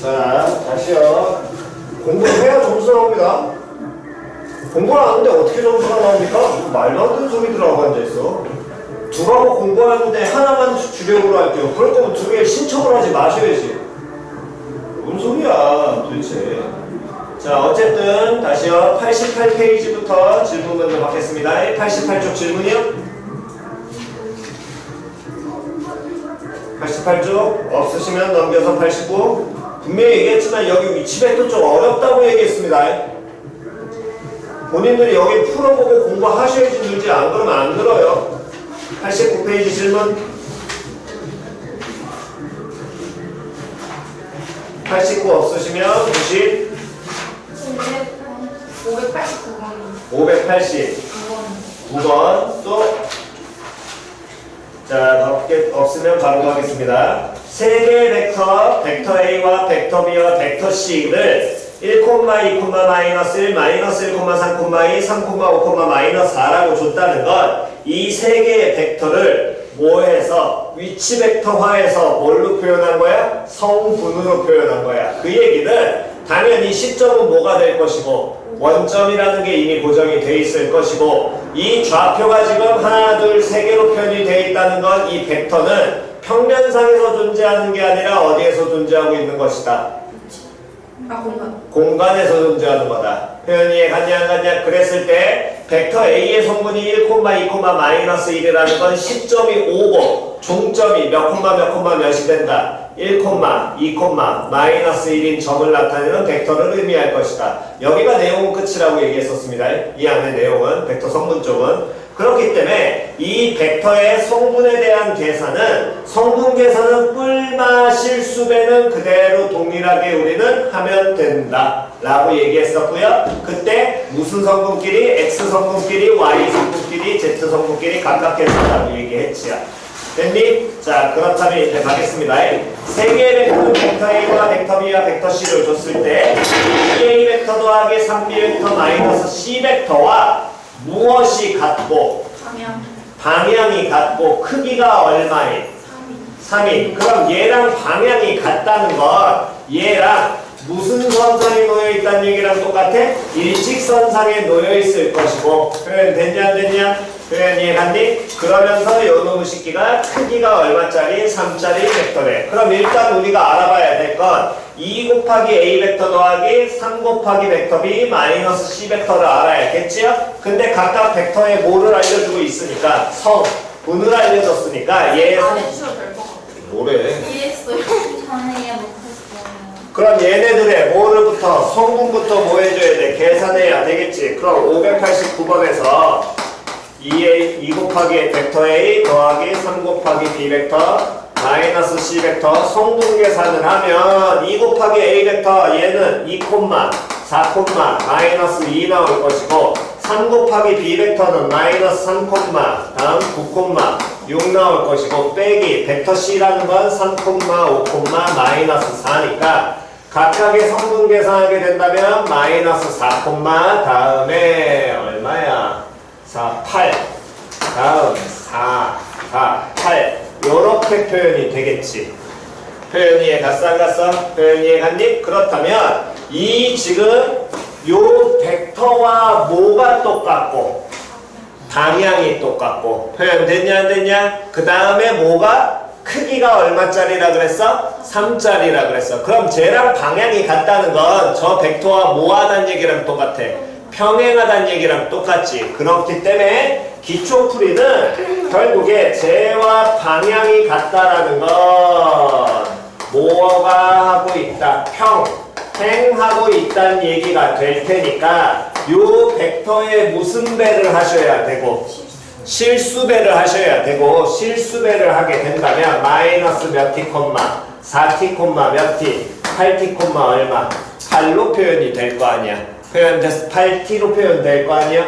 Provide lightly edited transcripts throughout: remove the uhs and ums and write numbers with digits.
자, 다시요. 공부를 해야 점수 나옵니다. 공부를 하는데 어떻게 점수가 나옵니까? 말도 안 되는 소리들 하고 앉아있어. 두 과목 공부하는데 하나만 주력으로 할게요. 그럴 거면 두 개 신청을 하지 마셔야지. 뭔 소리야 도대체. 자, 어쨌든 다시요. 88페이지부터 질문 먼저 받겠습니다. 88쪽 질문이요. 88쪽 없으시면 넘겨서 89. 분명히 얘기했지만 여기 위치 벡터 좀 어렵다고 얘기했습니다. 본인들이 여기 풀어보고 공부하셔야지 늘지, 안 그러면 안 늘어요. 89페이지 질문. 89 없으시면 90. 589번. 589번 또. 자, 없으면 바로 가겠습니다. 세 개의 벡터 A와 벡터 B와 벡터 C를 1, 2, 마이너스 1, 마이너스 1, 3, 2, 3, 5, 마이너스 4라고 줬다는 건 이 세 개의 벡터를 뭐해서 위치 벡터화해서 뭘로 표현한 거야? 성분으로 표현한 거야. 그 얘기는 당연히 시점은 뭐가 될 것이고 원점이라는 게 이미 고정이 돼 있을 것이고 이 좌표가 지금 하나, 둘, 세 개로 표현이 돼 있다는 건 이 벡터는 평면상에서 존재하는 게 아니라 어디에서 존재하고 있는 것이다. 공간에서 존재하는 거다. 표현이 이해갔냐 안 갔냐? 그랬을 때 벡터 A의 성분이 1, 2, 마이너스 1이라는 건 시점이 5고 종점이 몇 몇이 된다. 1, 2, 마이너스 1인 점을 나타내는 벡터를 의미할 것이다. 여기가 내용은 끝이라고 얘기했었습니다. 이 안의 내용은 벡터 성분 쪽은. 그렇기 때문에 이 벡터의 성분에 대한 계산은 성분 계산은 뿔마 실수배는 그대로 동일하게 우리는 하면 된다 라고 얘기했었고요. 그때 무슨 성분끼리? X 성분끼리, Y 성분끼리, Z 성분끼리 각각 계산하라고 얘기했지요. 됐니? 자, 그렇다면 이제 가겠습니다. 세 개의 벡터는 벡터 A와 벡터 B와 벡터 C를 줬을 때 2A 벡터 더하기 3B 벡터 마이너스 C 벡터와 무엇이 같고 방향이 같고 크기가 얼마인? 3인. 그럼 얘랑 방향이 같다는 건 얘랑 무슨 선상에 놓여있다는 얘기랑 똑같아? 일직선상에 놓여있을 것이고. 표현 됐냐 안 됐냐? 표현 이해갔니? 그러면서 요 놈의 식기가 크기가 얼마짜리? 3짜리 벡터래. 그럼 일단 우리가 알아봐야 될 건 2 곱하기 A 벡터 더하기 3 곱하기 벡터 B 마이너스 C 벡터를 알아야겠지요? 근데 각각 벡터에 뭐를 알려주고 있으니까 성분을 알려줬으니까 얘 안 해주셔도 될 것 같아요. 뭐래? 이해했어요. 저는 이해 못했어요. 그럼 얘네들의 뭐를부터 성분부터 뭐 해줘야 돼? 계산해야 되겠지. 그럼 589번에서 2 곱하기 벡터 A 더하기 3 곱하기 B 벡터 마이너스 C 벡터 성분 계산을 하면 2 곱하기 A 벡터 얘는 2, 4, 마이너스 2 나올 것이고 3 곱하기 B 벡터는 마이너스 3, 다음 9, 6 나올 것이고 빼기 벡터 C라는 건 3, 5, 마이너스 4니까 각각의 성분 계산하게 된다면 마이너스 4, 다음에 얼마야? 4, 8 다음 4, 8 요렇게 표현이 되겠지. 표현 이해갔어 안 갔어? 표현 이해갔니? 그렇다면 이 지금 요 벡터와 뭐가 똑같고 방향이 똑같고 표현 됐냐 안 됐냐? 그 다음에 뭐가 크기가 얼마짜리라 그랬어? 3짜리라 그랬어. 그럼 쟤랑 방향이 같다는 건 저 벡터와 뭐 하다는 얘기랑 똑같아. 평행하다는 얘기랑 똑같지. 그렇기 때문에 기초풀이는 결국에 쟤와 방향이 같다라는 건 뭐가 하고 있다? 평행하고 있다는 얘기가 될 테니까 요 벡터에 무슨 배를 하셔야 되고 실수배를 하셔야 되고 실수배를 하게 된다면 마이너스 몇 t, 4t, 몇 t, 8t, 얼마 8로 표현이 될 거 아니야. 표현 됐어? 8t로 표현될 거 아니야?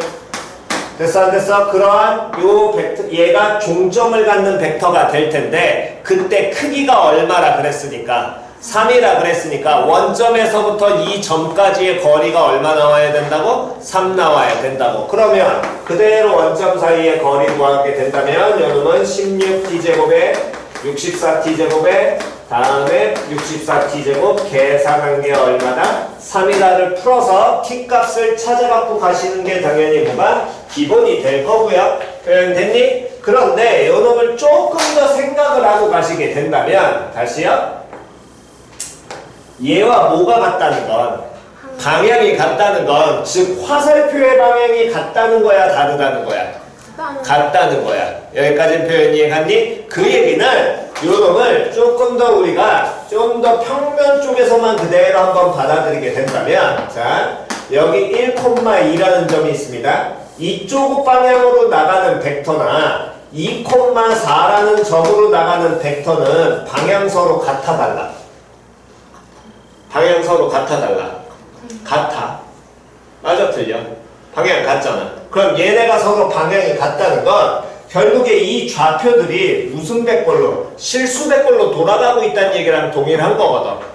됐어 안 됐어? 그러한 요 벡터 얘가 종점을 갖는 벡터가 될 텐데 그때 크기가 얼마라 그랬으니까 3이라 그랬으니까 원점에서부터 이 점까지의 거리가 얼마 나와야 된다고? 3 나와야 된다고. 그러면 그대로 원점 사이의 거리 구하게 된다면 여러분은 16t제곱에 64t제곱에 다음에 64t제곱 계산한 게 얼마다? 3이다를 풀어서 t값을 찾아갖고 가시는 게 당연히 뭐가 기본이 될 거고요. 됐니? 그런데 요 놈을 조금 더 생각을 하고 가시게 된다면 다시요. 얘와 뭐가 같다는 건 방향이 같다는 건 즉 화살표의 방향이 같다는 거야 다르다는 거야? 같다는 거야. 여기까지 표현 이해갔니? 그 얘기는 요 놈을 조금 더 우리가 좀 더 평면 쪽에서만 그대로 한번 받아들이게 된다면 자 여기 1,2라는 점이 있습니다. 이쪽 방향으로 나가는 벡터나 2,4라는 점으로 나가는 벡터는 방향서로 같아 달라. 방향서로 같아 달라. 같아. 맞아 틀려? 방향 같잖아. 그럼 얘네가 서로 방향이 같다는 건 결국에 이 좌표들이 무슨 백골로? 실수 백골로 돌아가고 있다는 얘기랑 동일한 거거든.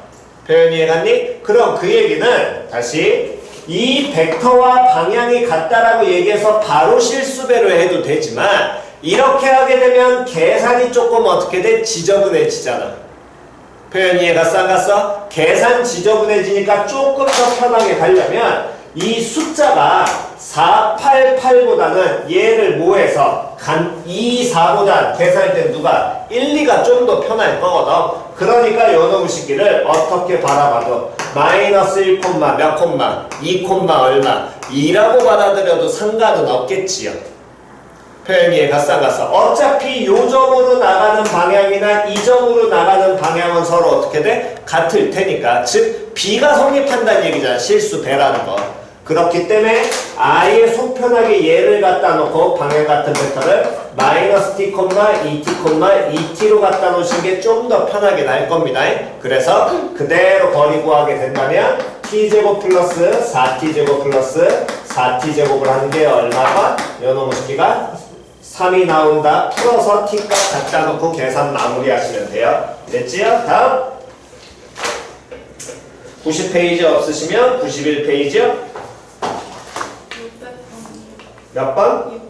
표현 이해갔니? 그럼 그 얘기는 다시 이 벡터와 방향이 같다라고 얘기해서 바로 실수배로 해도 되지만 이렇게 하게 되면 계산이 조금 어떻게 돼? 지저분해지잖아. 표현 이해갔어 안 갔어? 계산 지저분해지니까 조금 더 편하게 가려면 이 숫자가 488보다는 얘를 뭐해서 2, 4보다 계산할 때 누가 1, 2가 좀 더 편할 거거든. 그러니까 요놈의 식기를 어떻게 바라봐도 마이너스 1, 몇 콤마, 2, 얼마 2라고 받아들여도 상관은 없겠지요. 표현 이해갔어 안 갔어? 어차피 요 점으로 나가는 방향이나 이 점으로 나가는 방향은 서로 어떻게 돼? 같을 테니까 즉 B가 성립한다는 얘기잖아. 실수 배라는 거. 그렇기 때문에 아예 속편하게 얘를 갖다 놓고 방향 같은 벡터를 마이너스 t, 2t, 2t로 갖다 놓으신 게 좀 더 편하게 날 겁니다. 그래서 그대로 거리 구하게 된다면 t제곱 플러스 4t제곱 플러스 4t제곱을 하는 게 얼마가? 요놈의 식기가 3이 나온다. 풀어서 t값 갖다 놓고 계산 마무리 하시면 돼요. 됐지요? 다음 90페이지 없으시면 91페이지요? 600번. 몇 번?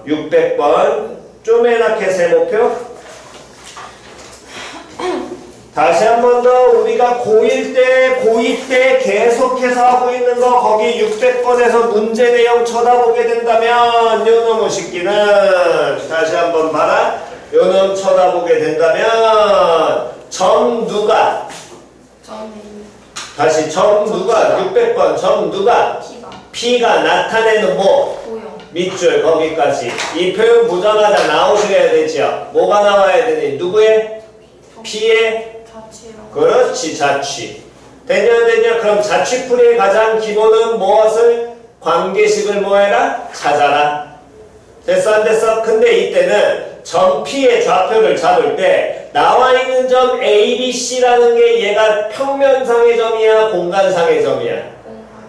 600번. 600번. 쪼매나게 세모표. 다시 한 번 더 우리가 고1 때, 고2 때 계속해서 하고 있는 거 거기 600번에서 문제 내용 쳐다보게 된다면 요놈의 식기는 다시 한 번 봐라. 요놈 쳐다보게 된다면 점 누가? 다시 점 누가? 600번 점 누가? P가 나타내는 뭐? 도형. 밑줄 거기까지. 이 표현 보자마자 나오셔야 되죠. 뭐가 나와야 되니? 누구의? P의? 자취로. 그렇지 자취. 되냐? 그럼 자취풀이의 가장 기본은 무엇을? 관계식을 뭐해라? 찾아라. 됐어 안 됐어? 근데 이때는 점 P의 좌표를 잡을 때 나와 있는 점 A, B, C라는 게 얘가 평면상의 점이야? 공간상의 점이야?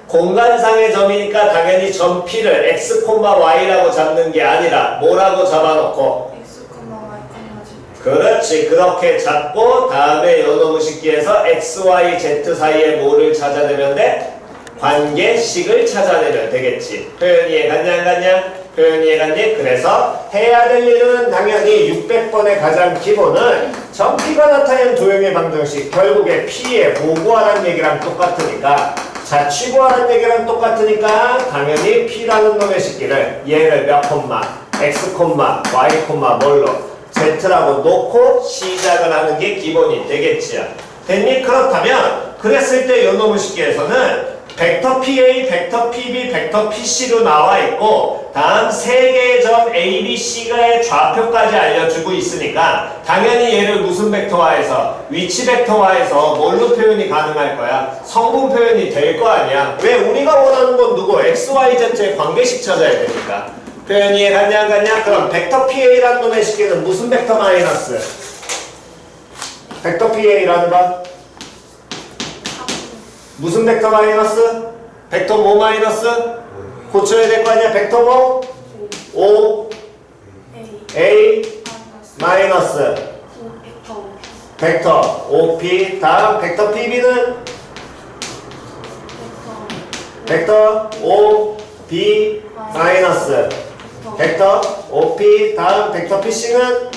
공간상의 점이니까 당연히 점 P를 X, Y라고 잡는 게 아니라 뭐라고 잡아놓고 X, Y, Z. 그렇지 그렇게 잡고 다음에 요놈의 식기에서 X, Y, Z 사이에 뭐를 찾아내면 돼? 관계식을 찾아내면 되겠지. 표현 이해갔냐 안 갔냐? 표현 이해갔니? 그래서 해야 될 일은 당연히 600번의 가장 기본은 점 P가 나타낸 도형의 방정식 결국에 P의 보고하라는 얘기랑 똑같으니까 자취구하라는 얘기랑 똑같으니까 당연히 P라는 놈의 식기를 얘를 몇 콤마 X, Y, 뭘로 Z라고 놓고 시작을 하는 게 기본이 되겠지요. 됐니? 그렇다면 그랬을 때 요 놈의 식기에서는 벡터 PA, 벡터 PB, 벡터 PC로 나와 있고 다음 세 개의 점 A, B, C의 좌표까지 알려주고 있으니까 당연히 얘를 무슨 벡터화해서 위치 벡터화해서 뭘로 표현이 가능할 거야? 성분 표현이 될 거 아니야? 왜? 우리가 원하는 건 누구? X, Y, Z의 관계식 찾아야 되니까. 표현 이해갔냐 안 갔냐? 그럼 벡터 PA라는 놈의 식기는 무슨 벡터 마이너스? 벡터 PA라는 건 무슨 벡터 마이너스? 벡터 뭐 마이너스? 고쳐야 될 거 아니야? 벡터 뭐? O A 마이너스 벡터 OP 다음 벡터 PB는 벡터 OB 마이너스 벡터 OP 다음 벡터 PC는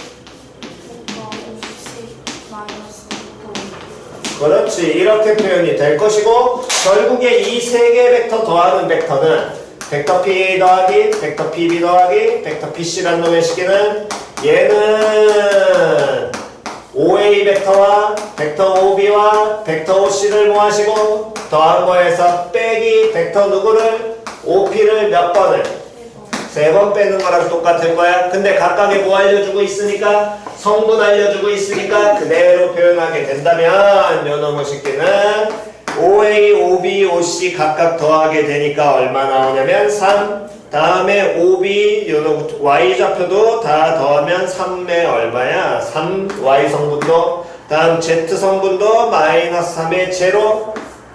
그렇지. 이렇게 표현이 될 것이고 결국에 이 세 개 벡터 더하는 벡터는 벡터 P 더하기 벡터 PB 더하기 벡터 PC라는 놈의 식기는 얘는 OA 벡터와 벡터 OB와 벡터 OC를 모아시고 더한 거에서 빼기 벡터 누구를 OP를 몇 번을 세 번 빼는 거랑 똑같은 거야. 근데 각각의 뭐 알려주고 있으니까 성분 알려주고 있으니까 그대로 표현하게 된다면 요 놈의 식기는 OA, OB, OC 각각 더하게 되니까 얼마 나오냐면 3 다음에 OB 요놈 Y좌표도 다 더하면 3의 얼마야? 3 Y 성분도 다음 Z 성분도 마이너스 3의 제로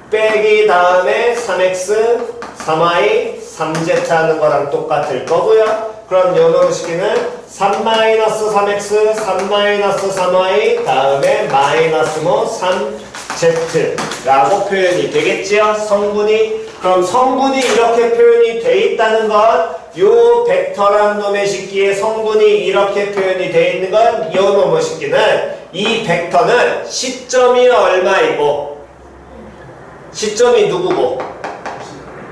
빼기 다음에 3X 3Y 3Z 하는 거랑 똑같을 거고요. 그럼 요놈 식기는 3-3X 3-3Y 다음에 마이너스 뭐 3Z라고 표현이 되겠지요. 성분이. 그럼 성분이 이렇게 표현이 돼 있다는 건 요 벡터란 놈의 식기의 성분이 이렇게 표현이 돼 있는 건 요 놈의 식기는 이 벡터는 시점이 얼마이고 시점이 누구고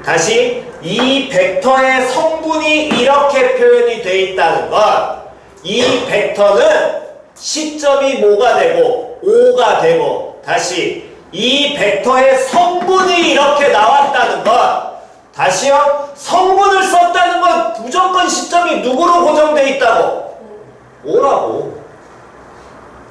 다시 이 벡터의 성분이 이렇게 표현이 돼 있다는 건 이 벡터는 시점이 뭐가 되고 5가 되고 다시 이 벡터의 성분이 이렇게 나왔다는 건 다시요 성분을 썼다는 건 무조건 시점이 누구로 고정돼 있다고 5라고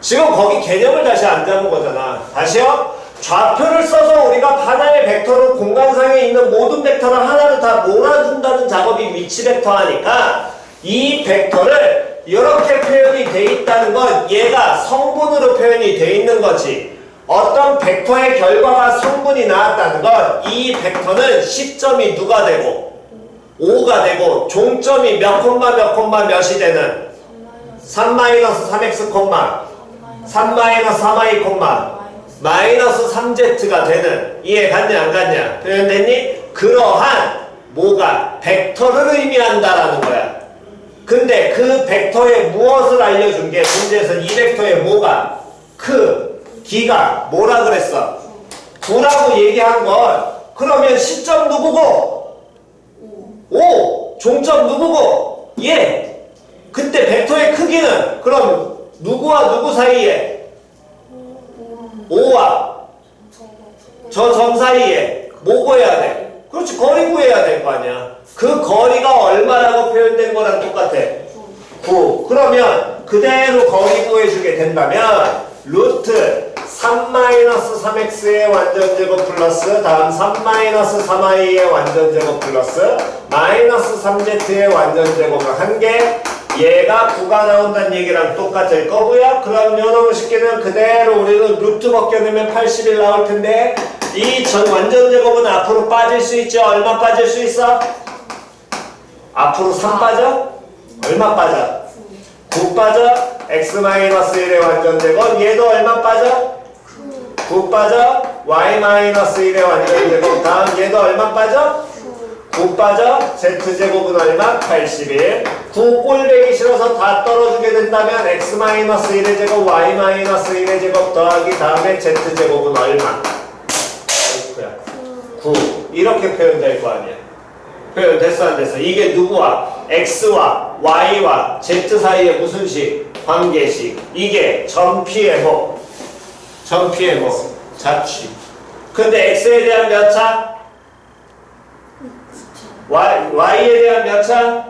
지금 거기 개념을 다시 안 잡은 거잖아. 다시요 좌표를 써서 우리가 하나의 벡터로 공간상에 있는 모든 벡터를 하나를 다 몰아준다는 작업이 위치 벡터 하니까 이 벡터를 이렇게 표현이 돼 있다는 건 얘가 성분으로 표현이 돼 있는 거지. 어떤 벡터의 결과가 성분이 나왔다는 건 이 벡터는 시점이 누가 되고 5가 되고 종점이 몇 콤마 몇 콤마 몇이 되는 3-3x 콤마 3-3y 콤마 마이너스 3z가 되는 이해 갔냐 안 갔냐 표현됐니? 그러한 뭐가 벡터를 의미한다라는 거야. 근데 그 벡터의 무엇을 알려준 게 문제에서 이 벡터의 뭐가 기가 뭐라 그랬어? 9라고 얘기한 건 그러면 시점 누구고? 5 종점 누구고? 얘 그때 벡터의 크기는 그럼 누구와 누구 사이에? 5와 저 점 사이에 뭐 구해야 돼? 그렇지 거리 구해야 될 거 아니야. 그 거리가 얼마라고 표현된 거랑 똑같아 9. 그러면 그대로 거리 구해주게 된다면 루트 3-3x의 완전제곱 플러스 다음 3-3y의 완전제곱 플러스 마이너스 3z의 완전제곱을 한 개 얘가 9가 나온다는 얘기랑 똑같을 거고요. 그럼 요놈의 식기는 그대로 우리는 루트 벗겨내면 80이 나올 텐데 이 전 완전제곱은 앞으로 빠질 수 있죠. 얼마 빠질 수 있어? 앞으로 3 빠져? 얼마 빠져? 9 빠져? x-1의 완전제곱 얘도 얼마 빠져? 9 빠져? y-1의 완전제곱 다음 얘도 얼마 빠져? 9 빠져? z제곱은 얼마? 81 9 꼴배기 싫어서 다 떨어지게 된다면 x-1의 제곱 y-1의 제곱 더하기 다음에 z제곱은 얼마? 9 이렇게 표현될 거 아니야. 표현 됐어 안 됐어? 이게 누구와? x와 y와 z 사이의 무슨 식? 관계식. 이게 점피의 뭐? 점피의 뭐? 자취. 근데 x에 대한 몇 차? y에 대한 몇 차?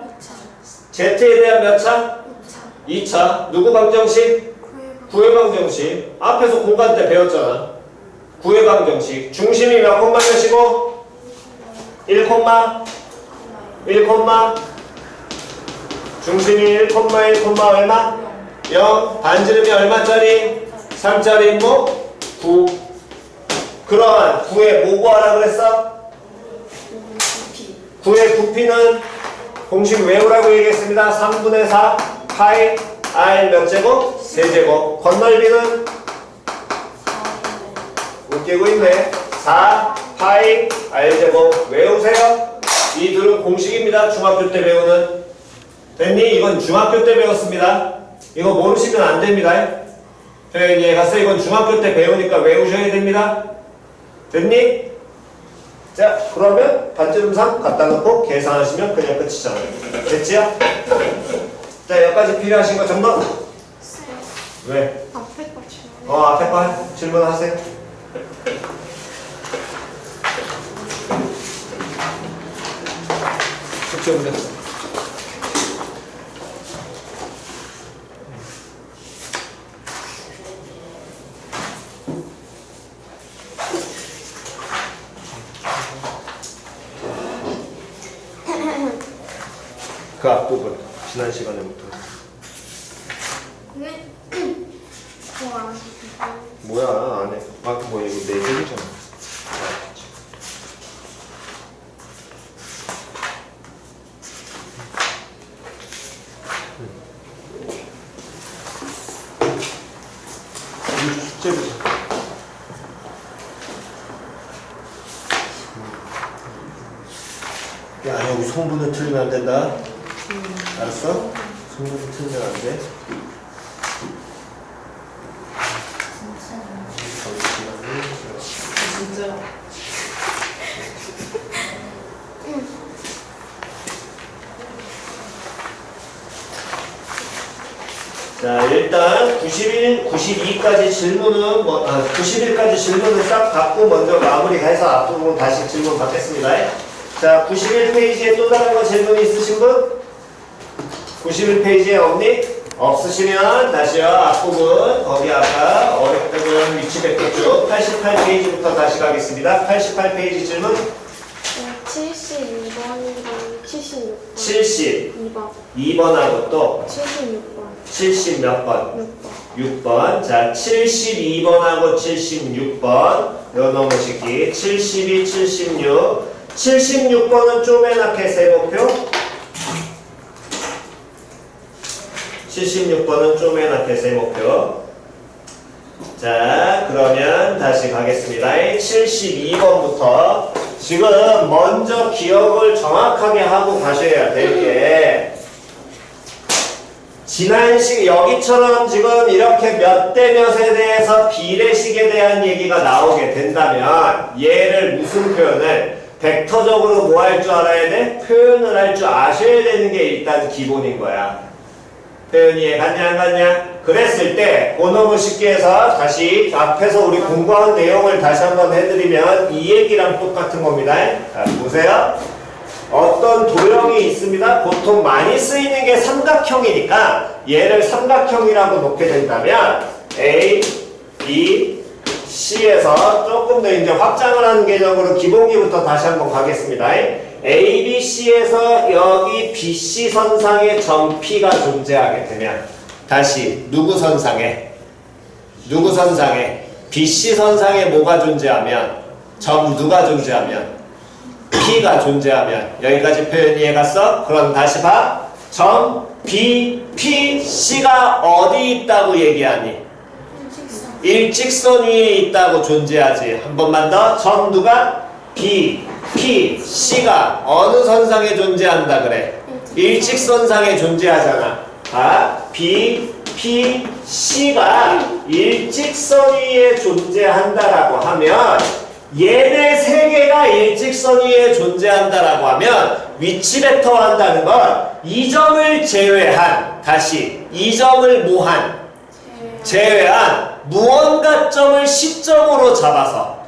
z에 대한 몇 차? 2차. 누구 방정식? 구의 방정식. 앞에서 공간 때 배웠잖아. 구의 방정식. 중심이 몇 콤마 몇이고? 1 콤마? 1 콤마? 중심이 1 콤마 1 콤마 얼마? 0. 반지름이 얼마짜리? 3짜리 뭐? 9. 그러한 9의 뭐 구하라 그랬어? 9의 부피는 공식 외우라고 얘기했습니다. 3분의 4 파이 r 몇 제곱? 세제곱. 건널비는 웃기고 있네. 4 파이 r제곱 외우세요. 이 둘은 공식입니다. 중학교 때 배우는. 됐니? 이건 중학교 때 배웠습니다. 이거 모르시면 안 됩니다. 표현이 갔어. 이건 중학교 때 배우니까 외우셔야 됩니다. 됐니? 자, 그러면 반지름상 갖다 놓고 계산하시면 그냥 끝이잖아요. 됐지요? 자, 여기까지 필요하신 거 전부? 쌤, 왜? 앞에 거 질문. 앞에 거 질문하세요. 숙제 문제. 그 앞부분 지난 시간에부터 네? 좋아. 뭐야 안에 뭐야 이거 네 개잖아. 숙제부터. 야 여기 성분을 틀리면 안 된다. 알았어? 성분을 틀리면 안 돼. 진짜. 자 일단 91, 92까지 질문은 91까지 질문을 싹 받고 먼저 마무리해서 앞부분 다시 질문 받겠습니다. 자 91페이지에 또 다른 거 질문 있으신 분? 91페이지에 없니? 없으시면 다시요 앞부분 거기 아까 어렵다던 위치 벡터 쭉 88페이지부터 다시 가겠습니다. 88페이지 질문 72번이랑 76번. 70 2번. 2번하고 또 76번. 70 몇 번? 6번. 6번. 자, 72번하고 76번. 요 넘으시기. 72, 76. 76번은 쪼매나게 세모표. 76번은 쪼매나게 세모표. 자, 그러면 다시 가겠습니다. 72번부터. 지금 먼저 기억을 정확하게 하고 가셔야 될 게, 지난 여기처럼 지금 이렇게 몇 대 몇에 대해서 비례식에 대한 얘기가 나오게 된다면 얘를 무슨 표현을 벡터적으로 뭐 할 줄 알아야 돼? 표현을 할 줄 아셔야 되는 게 일단 기본인 거야. 표현이 이해갔냐 안 갔냐? 그랬을 때 너무 쉽게 해서 다시 앞에서 우리 공부한 내용을 다시 한번 해드리면 이 얘기랑 똑같은 겁니다. 자, 보세요. 어떤 도형이 있습니다. 보통 많이 쓰이는 게 삼각형이니까 얘를 삼각형이라고 놓게 된다면 A, B, C에서 조금 더 이제 확장을 하는 개념으로 기본기부터 다시 한번 가겠습니다. A, B, C에서 여기 BC 선상에 점 P가 존재하게 되면 다시 누구 선상에? 누구 선상에? BC 선상에 뭐가 존재하면? 점 누가 존재하면? P가 존재하면 여기까지 표현 이해갔어? 그럼 다시 봐. 점 B, P, C가 어디 있다고 얘기하니? 일직선 위에 있다고 존재하지. 한 번만 더. 점 누가? B, P, C가 어느 선상에 존재한다 그래? 일직선상에 존재하잖아. 아, B, P, C가 일직선 위에 존재한다라고 하면 얘네 세 개가 일직선 위에 존재한다라고 하면 위치 벡터 한다는 건 이 점을 제외한, 다시 이 점을 뭐한? 제외한 무언가 점을 시점으로 잡아서,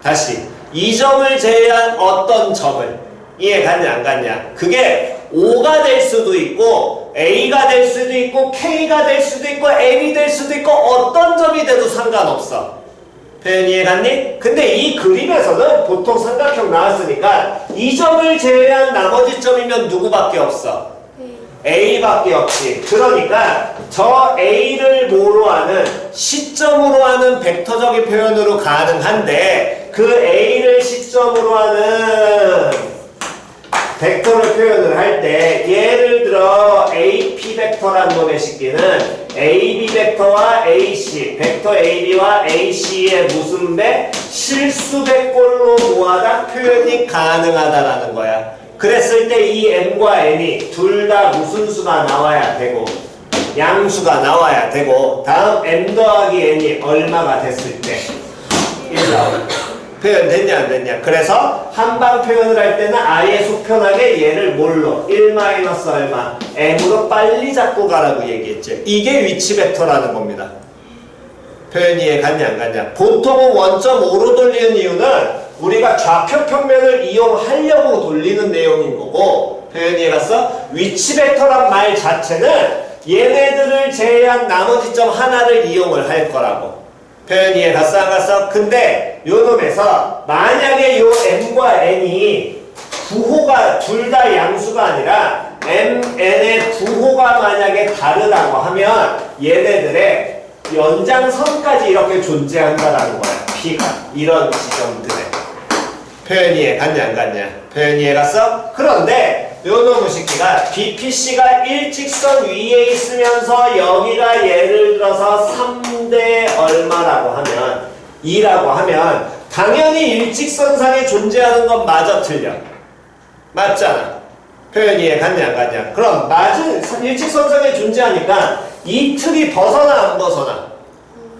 다시 이 점을 제외한 어떤 점을, 이해갔냐 안 갔냐? 그게 O가 될 수도 있고 A가 될 수도 있고 K가 될 수도 있고 M이 될 수도 있고 어떤 점이 돼도 상관없어. 표현 이해갔니? 근데 이 그림에서는 보통 삼각형 나왔으니까 이 점을 제외한 나머지 점이면 누구밖에 없어? A밖에 없지. 그러니까 저 A를 뭐로 하는? 시점으로 하는 벡터적인 표현으로 가능한데 그 A를 시점으로 하는 벡터를 표현을 할 때 예를 들어 AP 벡터란 놈의 식기는 AB 벡터와 AC, 벡터 AB와 AC의 무슨 배? 실수배꼴로 모아다 표현이 가능하다라는 거야. 그랬을 때 이 M과 N이 둘 다 무슨 수가 나와야 되고 양수가 나와야 되고 다음 m 더하기 n이 얼마가 됐을 때 1 나오고 표현 됐냐 안 됐냐. 그래서 한방 표현을 할 때는 아예 속편하게 얘를 뭘로 1 마이너스 얼마 m으로 빨리 잡고 가라고 얘기했죠. 이게 위치 벡터라는 겁니다. 표현 이해 갔냐 안 갔냐. 보통은 원점 5로 돌리는 이유는 우리가 좌표 평면을 이용하려고 돌리는 내용인 거고 표현 이해 갔어? 위치 벡터란 말 자체는 얘네들을 제외한 나머지 점 하나를 이용을 할 거라고. 표현 이해 갔어 안 갔어? 근데 요 놈에서 만약에 요 m과 n이 부호가 둘 다 양수가 아니라 m, n의 부호가 만약에 다르다고 하면 얘네들의 연장선까지 이렇게 존재한다라는 거야. P가 이런 지점들에. 표현 이해 갔냐 안 갔냐. 표현 이해 갔어? 그런데 요 놈의 새끼가 BPC가 일직선 위에 있으면서 여기가 예를 들어서 3대 얼마라고 하면 2라고 하면 당연히 일직선상에 존재하는 건 마저 틀려. 맞잖아. 표현 이해 갔냐 안 갔냐. 그럼 맞은 일직선상에 존재하니까 이 틀이 벗어나 안 벗어나?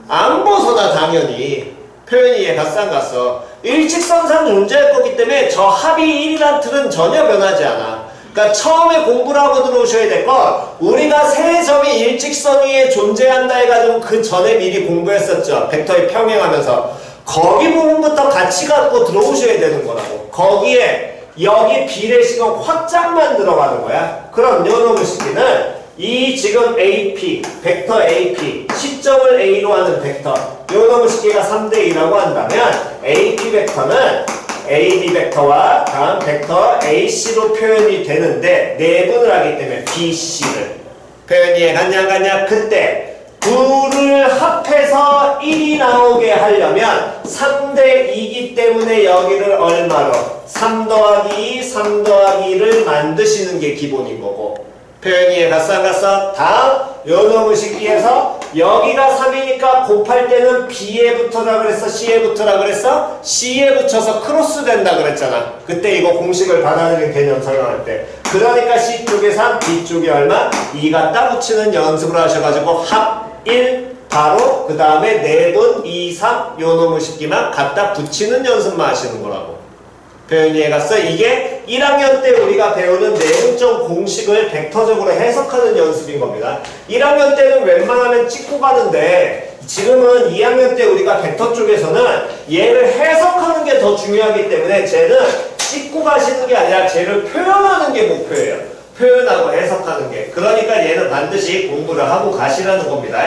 안 벗어나 당연히. 표현 이해 갔어 안 갔어? 일직선상 존재할 거기 때문에 저 합이 1이란 틀은 전혀 변하지 않아. 그러니까 처음에 공부를 하고 들어오셔야 될 건 우리가 세 점이 일직선 위에 존재한다 해가지고 그 전에 미리 공부했었죠. 벡터의 평행하면서 거기 부분부터 같이 갖고 들어오셔야 되는 거라고. 거기에 여기 비례식은 확장만 들어가는 거야. 그럼 요놈의 시기는 이 지금 AP, 벡터 AP, 시점을 A로 하는 벡터 요놈의 시기가 3대 2라고 한다면 AP 벡터는 AB 벡터와 다음 벡터 AC로 표현이 되는데 내분을 하기 때문에 BC를 표현 이해 갔냐 안 갔냐. 그때 둘을 합해서 1이 나오게 하려면 3대 2기 때문에 여기를 얼마로 3 더하기 2, 3 더하기 2를 만드시는 게 기본인 거고. 표현 이해 갔어 안 갔어? 다음 요놈의 식기에서 여기가 3이니까 곱할 때는 B에 붙어라 그랬어? C에 붙어라 그랬어? C에 붙여서 크로스 된다 그랬잖아. 그때 이거 공식을 받아들인 개념 설명할 때. 그러니까 C 쪽에 3, B 쪽에 얼마? 2 갖다 붙이는 연습을 하셔가지고 합 1 바로 그 다음에 내분 2, 3 요놈의 식기만 갖다 붙이는 연습만 하시는 거라고. 표현 이해 갔어? 이게 1학년 때 우리가 배우는 내분점 공식을 벡터적으로 해석하는 연습인 겁니다. 1학년 때는 웬만하면 찍고 가는데 지금은 2학년 때 우리가 벡터 쪽에서는 얘를 해석하는 게 더 중요하기 때문에 쟤는 찍고 가시는 게 아니라 쟤를 표현하는 게 목표예요. 표현하고 해석하는 게. 그러니까 얘는 반드시 공부를 하고 가시라는 겁니다.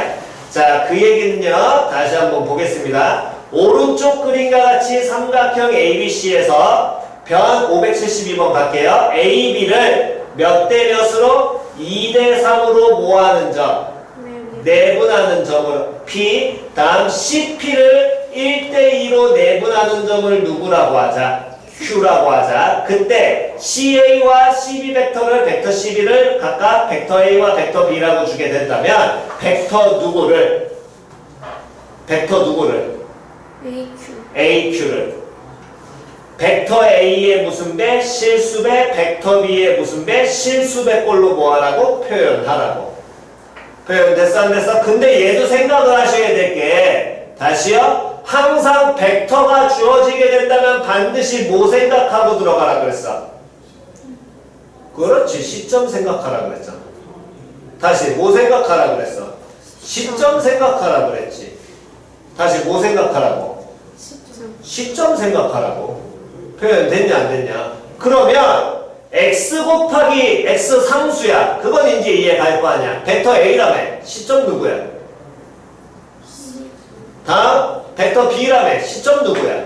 자, 그 얘기는요. 다시 한번 보겠습니다. 오른쪽 그림과 같이 삼각형 ABC에서 변 572번 갈게요. AB를 몇 대 몇으로? 2대 3으로 뭐하는 점? 내분하는 점을 P. 다음 CP를 1대 2로 내분하는 점을 누구라고 하자? Q라고 하자. 그때 CA와 CB 벡터를 벡터 CB를 각각 벡터 A와 벡터 B라고 주게 된다면 벡터 누구를? AQ를 벡터 A의 무슨 배? 실수배. 벡터 B의 무슨 배? 실수배 꼴로 뭐하라고? 표현하라고. 표현 됐어 안 됐어? 근데 얘도 생각을 하셔야 될 게 다시요. 항상 벡터가 주어지게 된다면 반드시 뭐 생각하고 들어가라 그랬어? 그렇지. 시점 생각하라 그랬잖아. 다시 뭐 생각하라 그랬어? 시점 생각하라 그랬지. 다시 뭐 생각하라고? 시점 생각하라고. 표현 됐냐 안 됐냐. 그러면 x 곱하기 x 상수야. 그건 이제 이해 갈 거 아니야. 벡터 A라며. 시점 누구야? 다음 벡터 B라며. 시점 누구야?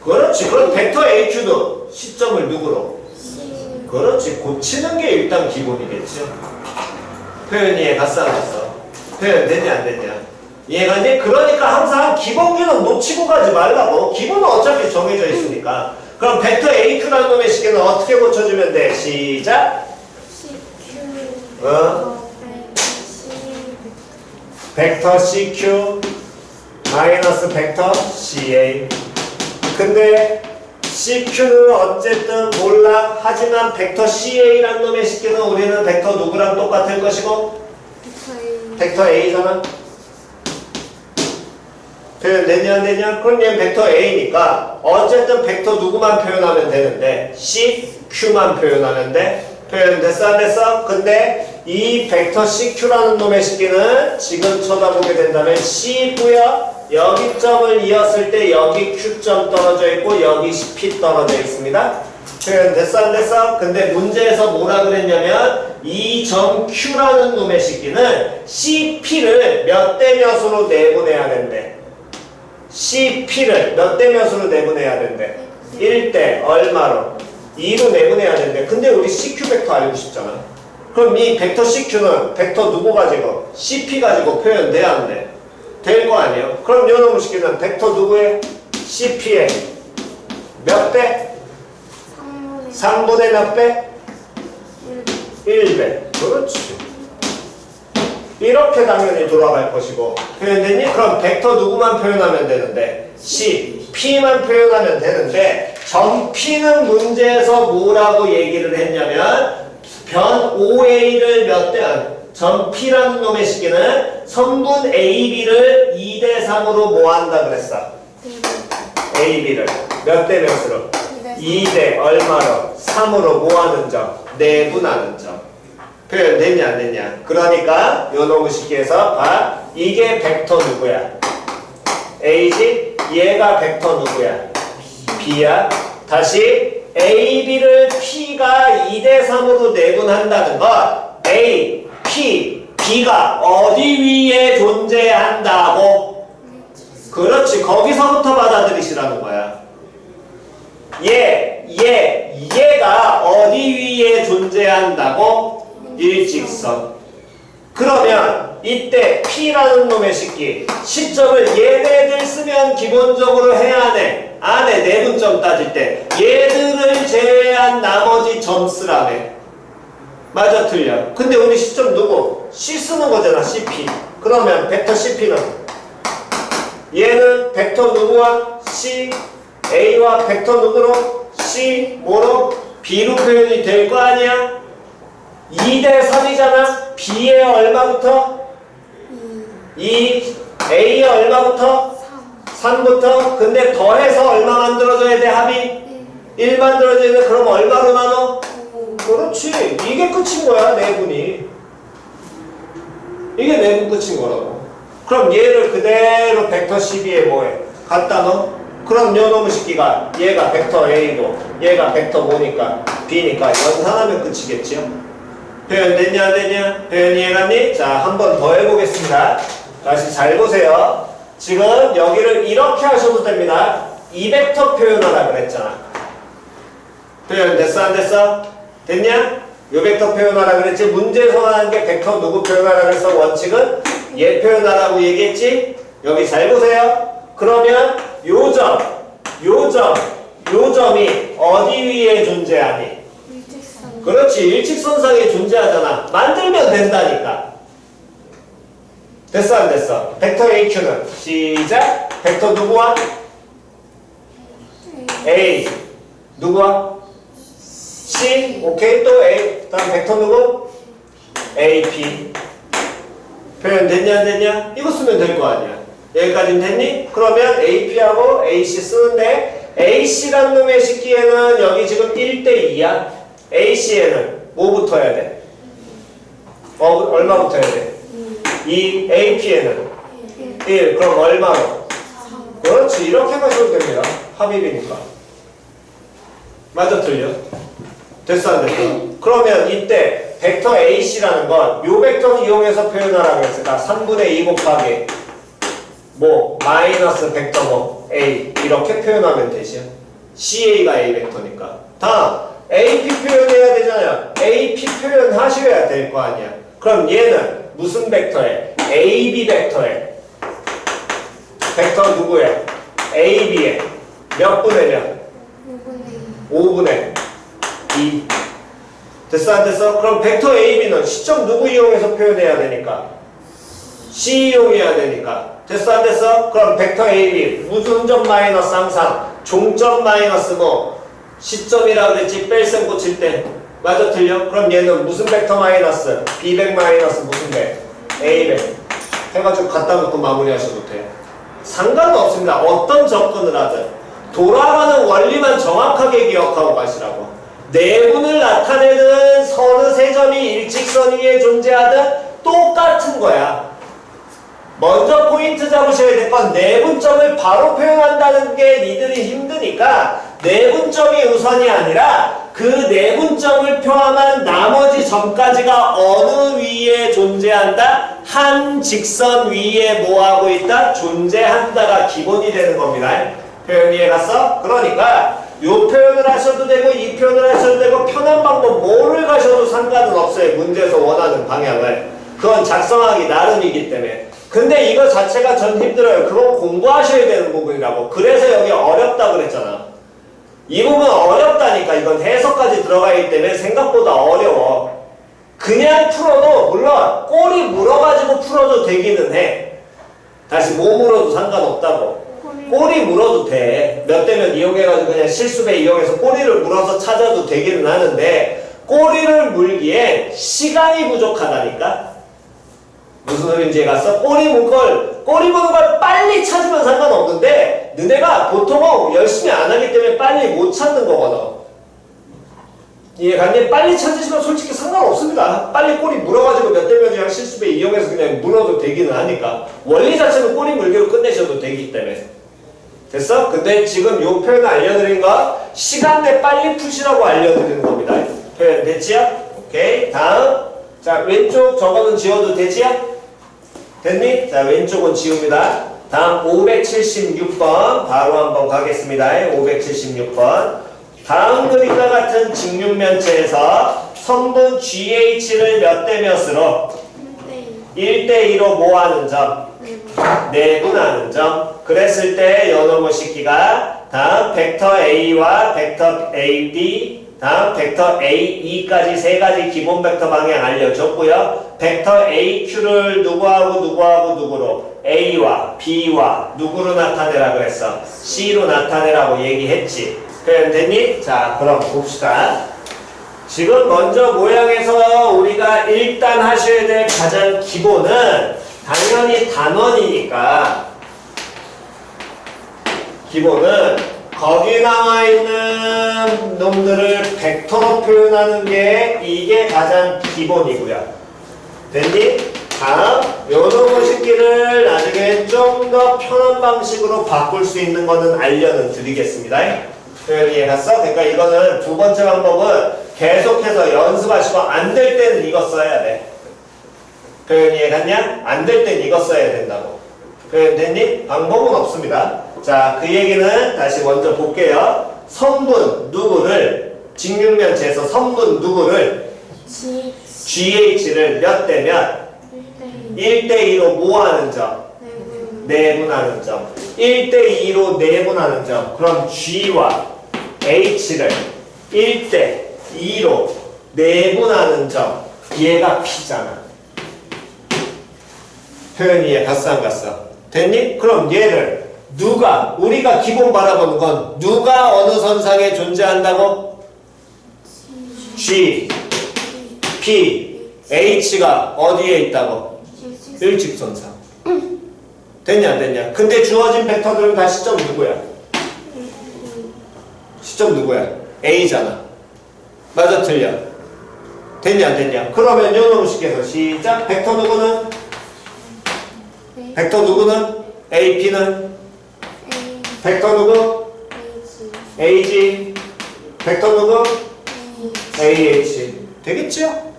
그렇지. 그럼 벡터 AQ도 시점을 누구로? 그렇지. 고치는 게 일단 기본이겠죠. 표현 이해 갔어 안 갔어? 표현 됐냐 안 됐냐. 이해가니? 그러니까 항상 기본기는 놓치고 가지 말라고. 기본은 어차피 정해져 있으니까. 그럼 벡터 AQ라는 놈의 시계는 어떻게 고쳐주면 돼? 시작! 벡터 CQ 마이너스 벡터 CA. 근데 CQ는 어쨌든 몰라. 하지만 벡터 CA라는 놈의 시계는 우리는 벡터 누구랑 똑같을 것이고 벡터 A잖아. 표현 되냐 안 되냐? 그럼 얘는 벡터 A니까 어쨌든 벡터 누구만 표현하면 되는데 CQ만 표현하면 돼. 표현 됐어 안 됐어? 근데 이 벡터 CQ라는 놈의 식기는 지금 쳐다보게 된다면 C고요. 여기 점을 이었을 때 여기 Q점 떨어져 있고 여기 P 떨어져 있습니다. 표현 됐어 안 됐어? 근데 문제에서 뭐라 그랬냐면 이 점 Q라는 놈의 식기는 CP를 몇 대 몇으로 내보내야 된대. CP를 몇 대 몇으로 내보내야 된대. 1대 얼마로? 2로 내보내야 된대. 근데 우리 CQ 벡터 알고 싶잖아. 그럼 이 벡터 CQ는 벡터 누구 가지고? CP 가지고 표현돼야 안 돼? 될 거 아니에요? 그럼 요놈의 식기는 벡터 누구의? CP의 몇 배? 3분의 몇 배? 1배. 그렇지. 이렇게 당연히 돌아갈 것이고 표현됐니? 그럼 벡터 누구만 표현하면 되는데 C, P만 표현하면 되는데 점 P는 문제에서 뭐라고 얘기를 했냐면 변 OA를 몇 대, 점 P라는 놈의 식기는 선분 AB를 2대 3으로 뭐 한다 그랬어? AB를 몇 대 몇으로? 2대 얼마로? 3으로 뭐 하는 점? 내분하는 점. 표현 됐냐 안 됐냐? 그러니까 요 놈의 식기에서 봐. 이게 벡터 누구야? A지? 얘가 벡터 누구야? B야. 다시 AB를 P가 2대 3으로 내분한다는 건 A, P, B가 어디 위에 존재한다고? 그렇지. 거기서부터 받아들이시라는 거야. 얘가 어디 위에 존재한다고? 일직선. 그러면 이때 P라는 놈의 식기 시점을 얘네들 쓰면 기본적으로 해야 하네. 안에 내분점 따질 때 얘들을 제외한 나머지 점 쓰라네. 맞아 틀려? 근데 우리 시점 누구? C 쓰는 거잖아. CP. 그러면 벡터 CP는 얘는 벡터 누구와? C A와 벡터 누구로? C 뭐로? B로 표현이 될 거 아니야? 2대 3이잖아. B의 얼마부터? 2. A의 얼마부터? 3부터. 근데 더해서 얼마 만들어줘야 돼? 합이? 1 만들어줘야 돼. 그럼 얼마로 나눠? 그렇지. 이게 끝인 거야. 내분이. 이게 내분 끝인 거라고. 그럼 얘를 그대로 벡터 CB에 뭐해? 갖다 넣어? 그럼 요 놈의 식기가 얘가 벡터 A고 얘가 벡터 뭐니까? B니까 연산하면 끝이겠지요? 표현 됐냐 안 됐냐? 표현 이해갔니? 자, 한 번 더 해보겠습니다. 다시 잘 보세요. 지금 여기를 이렇게 하셔도 됩니다. 이 벡터 표현하라 그랬잖아. 표현 됐어 안 됐어? 됐냐? 요 벡터 표현하라 그랬지? 문제에서 말하는 게 벡터 누구 표현하라 그래서 원칙은 얘 표현하라고 얘기했지? 여기 잘 보세요. 그러면 요 점이 어디 위에 존재하니? 그렇지. 일직선상에 존재하잖아. 만들면 된다니까. 됐어 안 됐어? 벡터 AQ는 시작. 벡터 누구와? A. 누구와? C. 오케이. 또 A. 다음 벡터 누구? AP. 표현 됐냐 안 됐냐? 이거 쓰면 될 거 아니야. 여기까지는 됐니? 그러면 AP하고 AC 쓰는데 AC라는 놈의 식기에는 여기 지금 1대 2야. AC에는 뭐 붙어야 돼? 얼마 붙어야 돼? 2. AP에는 1. 그럼 얼마로? 그렇지. 이렇게 가셔도 됩니다. 합입이니까. 맞아 틀려? 됐어 안 됐어? 그러면 이때 벡터 AC라는 건 요 벡터를 이용해서 표현하라고 했으니까 3분의 2 곱하기 뭐 마이너스 벡터 뭐 A 이렇게 표현하면 되죠. CA가 A 벡터니까. 다음 AP 표현해야 되잖아요. AP 표현하셔야 될 거 아니야. 그럼 얘는 무슨 벡터에? AB 벡터에. 벡터 누구에? AB에. 몇 분의 몇? 5분의 2. 됐어 안 됐어? 그럼 벡터 AB는 시점 누구 이용해서 표현해야 되니까? C 이용해야 되니까. 됐어 안 됐어? 그럼 벡터 AB 무슨 점 마이너스 항상 종점 마이너스 뭐 시점이라 그랬지. 뺄셈 고칠 때. 맞아 틀려? 그럼 얘는 무슨 벡터 마이너스? B백 마이너스 무슨 백? A배 해가지고 갖다 놓고 마무리하셔도 돼요. 상관은 없습니다. 어떤 접근을 하든 돌아가는 원리만 정확하게 기억하고 가시라고. 내분을 나타내는 선의 세 점이 일직선 위에 존재하든 똑같은 거야. 먼저 포인트 잡으셔야 될 건 내분점을 바로 표현한다는 게 니들이 힘드니까 내분점이 우선이 아니라 그 내분점을 포함한 나머지 점까지가 어느 위에 존재한다? 한 직선 위에 뭐하고 있다? 존재한다가 기본이 되는 겁니다. 표현 이해갔어? 그러니까 요 표현을 하셔도 되고 이 표현을 하셔도 되고 편한 방법 뭐를 가셔도 상관은 없어요. 문제에서 원하는 방향을. 그건 작성하기 나름이기 때문에. 근데 이거 자체가 전 힘들어요. 그건 공부하셔야 되는 부분이라고. 그래서 여기 어렵다 그랬잖아. 이 부분 어렵다니까. 이건 해석까지 들어가 있기 때문에 생각보다 어려워. 그냥 풀어도 물론 꼬리 물어가지고 풀어도 되기는 해. 다시 뭐 물어도 상관없다고. 꼬리 물어도 돼. 몇 대면 이용해가지고 그냥 실수배 이용해서 꼬리를 물어서 찾아도 되기는 하는데 꼬리를 물기에 시간이 부족하다니까. 무슨 소리인지 갔어? 꼬리 무는 걸 빨리 찾으면 상관없는데 너네가 보통은 열심히 안 하기 때문에 빨리 못 찾는 거거든. 이해갔니? 빨리 찾으시면 솔직히 상관없습니다. 빨리 꼬리 물어가지고 몇 대면이랑 실수배 이용해서 그냥 물어도 되기는 하니까. 원리 자체는 꼬리 물기로 끝내셔도 되기 때문에. 됐어? 근데 지금 요 표현을 알려드린 거 시간 내 빨리 푸시라고 알려드리는 겁니다. 표현 됐지요? 오케이. 다음. 자, 왼쪽 저거는 지워도 되지요? 됐니? 자, 왼쪽은 지웁니다. 다음 576번 바로 한번 가겠습니다. 576번. 다음 그림과 같은 직육면체에서 성분 GH를 몇 대 몇으로? 1대2로 뭐 하는 점? 내분하는 점. 그랬을 때 요놈의 식기가 다음 벡터 A와 벡터 AD 다음 벡터 AE까지 세 가지 기본 벡터 방향 알려줬고요. 벡터 AQ를 누구로? A와 B와 누구로 나타내라 그랬어? C로 나타내라고 얘기했지. 표현 됐니? 자, 그럼 봅시다. 지금 먼저 모양에서 우리가 일단 하셔야 될 가장 기본은 당연히 단원이니까 기본은 거기 나와 있는 놈들을 벡터로 표현하는 게 이게 가장 기본이고요. 됐니? 다음 요놈의 식기를 나중에 좀 더 편한 방식으로 바꿀 수 있는 거는 알려는 드리겠습니다. 표현 이해갔어? 그러니까 이거는 두 번째 방법은 계속해서 연습하시고 안 될 때는 이거 써야 돼. 표현 이해갔냐? 안 될 땐 이거 써야 된다고. 표현 됐니? 방법은 없습니다. 자, 그 얘기는 다시 먼저 볼게요. 성분 누구를 직육면체에서 성분 누구를 GH를 몇 대 몇? 1대2로 뭐 하는 점? 내분하는 점. 1대2로 내분하는 점. 그럼 G와 H를 1대2로 내분하는 점. 얘가 P잖아. 표현이 이해 갔어 안 갔어? 됐니? 그럼 얘를 누가 우리가 기본 바라보는 건 누가 어느 선상에 존재한다고? G, P, H가 어디에 있다고? 일직선상. 됐냐 안 됐냐? 근데 주어진 벡터들은 다 시점 누구야? 시점 누구야? A잖아. 맞아 틀려? 됐냐 안 됐냐? 그러면 요놈 식에서 시작. 벡터 누구는? 벡터 누구는? AP는? 벡터 누구? AG. 벡터 누구? AH. 되겠죠?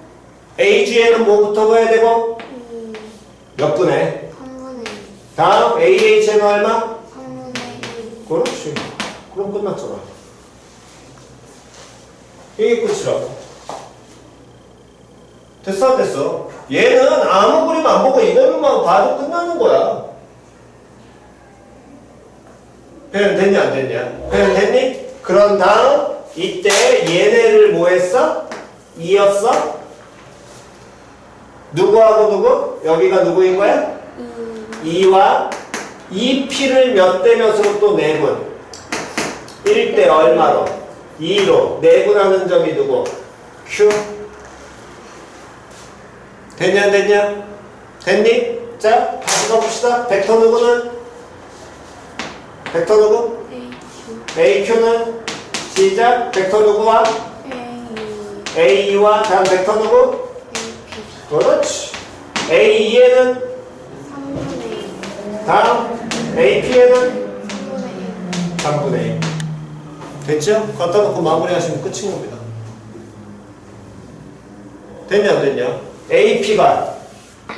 AG에는 뭐 붙어줘야 되고? 몇 분에? 다음 AH는 얼마? 그렇지. 그럼 끝났잖아. 이게 끝이라고. 됐어 안 됐어? 얘는 아무 그림 안 보고 이걸로만 봐도 끝나는 거야. 표현 됐냐 안 됐냐? 표현 됐니? 그런 다음 이때 얘네를 뭐 했어? 이었어? 누구하고 누구? 여기가 누구인 거야? 2와 2P를 몇 대 몇으로 또 내분? 1대 얼마로? 2로 내분하는 점이 누구? Q. 됐냐 안 됐냐? 됐니? 자, 다시 가봅시다. 벡터 누구는? 벡터 누구? AQ는 시작. 벡터 누구와? AE와 다음 벡터 누구? 그렇지. AE에는 3분의 다음 AP에는 1. 3분의 1. 됐죠? 갖다 놓고 마무리하시면 끝인 겁니다. 됐냐 안 됐냐? AP가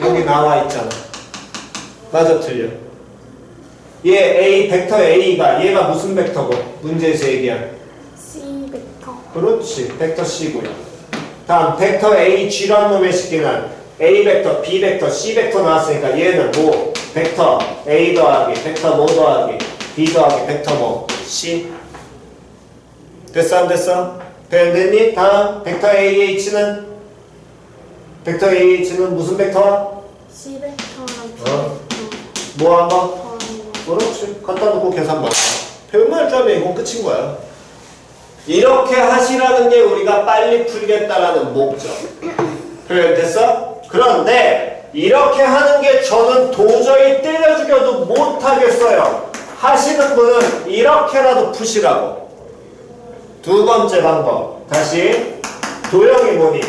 여기 나와 있잖아. 맞아 틀려? 얘 A 벡터 A가 얘가 무슨 벡터고? 문제에서 얘기한 C 벡터. 그렇지. 벡터 C고요. 다음 벡터 AG라는 놈의 식기는 A 벡터, B 벡터, C 벡터 나왔으니까 얘는 뭐? 벡터 A 더하기 벡터 뭐 더하기 B 더하기 벡터 뭐? C. 됐어 안 됐어? 됐니? 다음 벡터 AH는 벡터 AH는 무슨 벡터야? C 벡터랑 B 어. 벡터. 뭐 한번? 더하는 거. 그렇지. 갖다 놓고 계산 맞춰. 표현만 줄 알면 이건 끝인 거야. 이렇게 하시라는 게 우리가 빨리 풀겠다라는 목적. 표현됐어? 그런데 이렇게 하는 게 저는 도저히 때려 죽여도 못하겠어요. 하시는 분은 이렇게라도 푸시라고. 두 번째 방법. 다시 도형이 뭐니?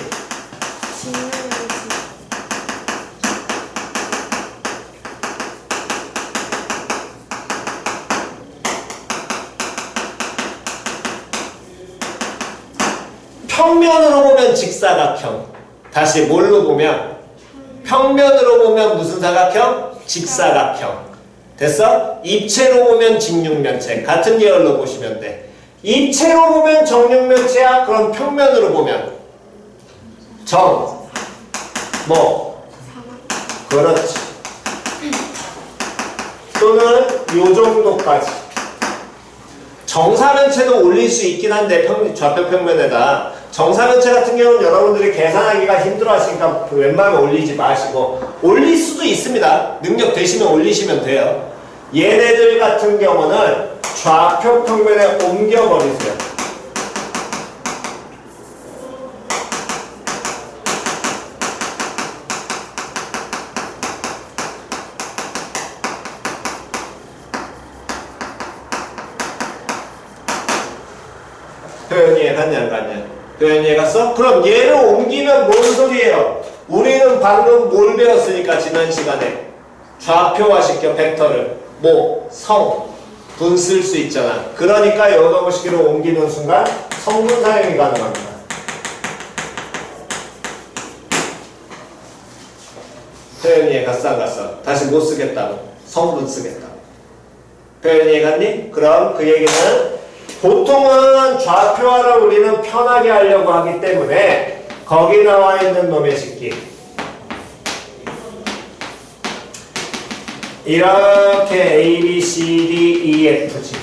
평면으로 보면 직사각형. 다시 뭘로 보면? 평면으로 보면 무슨 사각형? 직사각형. 됐어? 입체로 보면 직육면체. 같은 계열로 보시면 돼. 입체로 보면 정육면체야. 그럼 평면으로 보면 뭐? 그렇지. 또는 요 정도까지. 정사면체도 올릴 수 있긴 한데 좌표 평면에다 정사면체 같은 경우는 여러분들이 계산하기가 힘들어 하시니까 웬만하면 올리지 마시고 올릴 수도 있습니다. 능력 되시면 올리시면 돼요. 얘네들 같은 경우는 좌표 평면에 옮겨버리세요. 표현이해 갔냐 안 갔냐? 표현이해 갔어? 그럼 얘를 옮기면 뭔 소리예요? 우리는 방금 뭘 배웠으니까 지난 시간에 좌표화시켜 벡터를 분 쓸 수 있잖아. 그러니까 여동식으로 옮기는 순간 성분 사용이 가능합니다. 표현이해 갔어 안 갔어? 다시 못 쓰겠다고 성분 쓰겠다고. 표현이해 갔니? 그럼 그 얘기는 보통은 좌표화를 우리는 편하게 하려고 하기 때문에 거기 나와 있는 놈의 식기 이렇게 A, B, C, D, E, F, G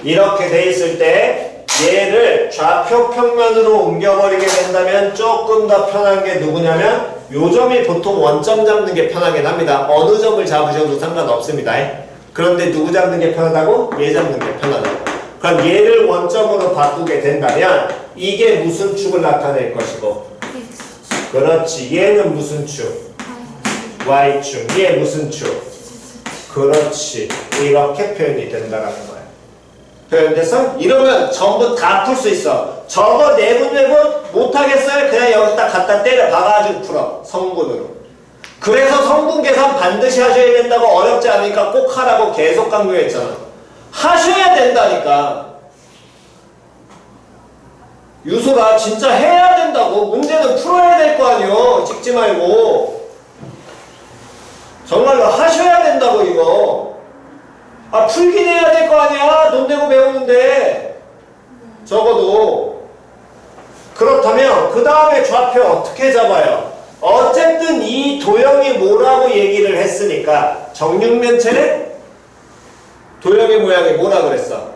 이렇게 돼 있을 때 얘를 좌표 평면으로 옮겨버리게 된다면 조금 더 편한 게 누구냐면 요 점이 보통 원점 잡는 게 편하긴 합니다. 어느 점을 잡으셔도 상관없습니다. 그런데 누구 잡는 게 편하다고? 얘 잡는 게 편하다고. 그럼 얘를 원점으로 바꾸게 된다면 이게 무슨 축을 나타낼 것이고 그렇지. 얘는 무슨 축? Y축. 얘 무슨 축? 그렇지. 이렇게 표현이 된다라는 거야. 표현돼서? 이러면 전부 다 풀 수 있어. 저거 내분 못하겠어요? 그냥 여기다 갖다 때려 박아가지고 풀어. 성분으로. 그래서 성분 계산 반드시 하셔야 된다고 어렵지 않으니까 꼭 하라고 계속 강조했잖아. 하셔야 된다니까. 유소라 진짜 해야 된다고. 문제는 풀어야 될 거 아니요. 찍지 말고. 정말로 하셔야 된다고 이거. 아 풀긴 해야 될 거 아니야. 돈 내고 배우는데. 적어도. 그렇다면 그 다음에 좌표 어떻게 잡아요? 어쨌든 이 도형이 뭐라고 얘기를 했으니까 정육면체는 도형의 모양이 뭐라 그랬어?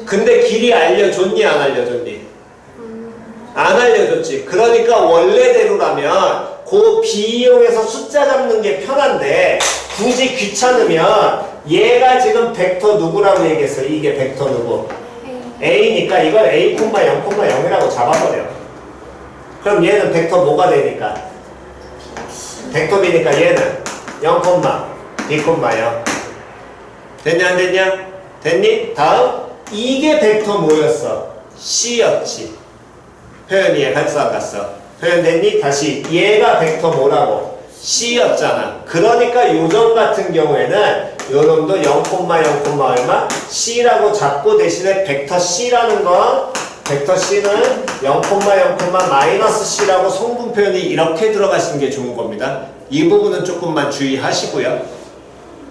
근데 길이 알려줬니 안 알려줬니? 안 알려줬지. 그러니까 원래대로라면 그 B 이용해서 숫자 잡는 게 편한데 굳이 귀찮으면 얘가 지금 벡터 누구라고 얘기했어? 이게 벡터 누구? A니까 이걸 A, 0,0,0이라고 잡아버려. 그럼 얘는 벡터 뭐가 되니까? 벡터 B니까 얘는 0, B, 0. 됐냐 안 됐냐? 됐니? 다음 이게 벡터 뭐였어? C였지. 표현 이해 갔어 안 갔어? 표현 됐니? 다시 얘가 벡터 뭐라고? C였잖아. 그러니까 요점 같은 경우에는 요놈도 0, 0, 얼마? C라고 잡고 대신에 벡터 C라는 건 벡터 C는 0, 0, 마이너스 C라고 성분 표현이 이렇게 들어가시는 게 좋은 겁니다. 이 부분은 조금만 주의하시고요.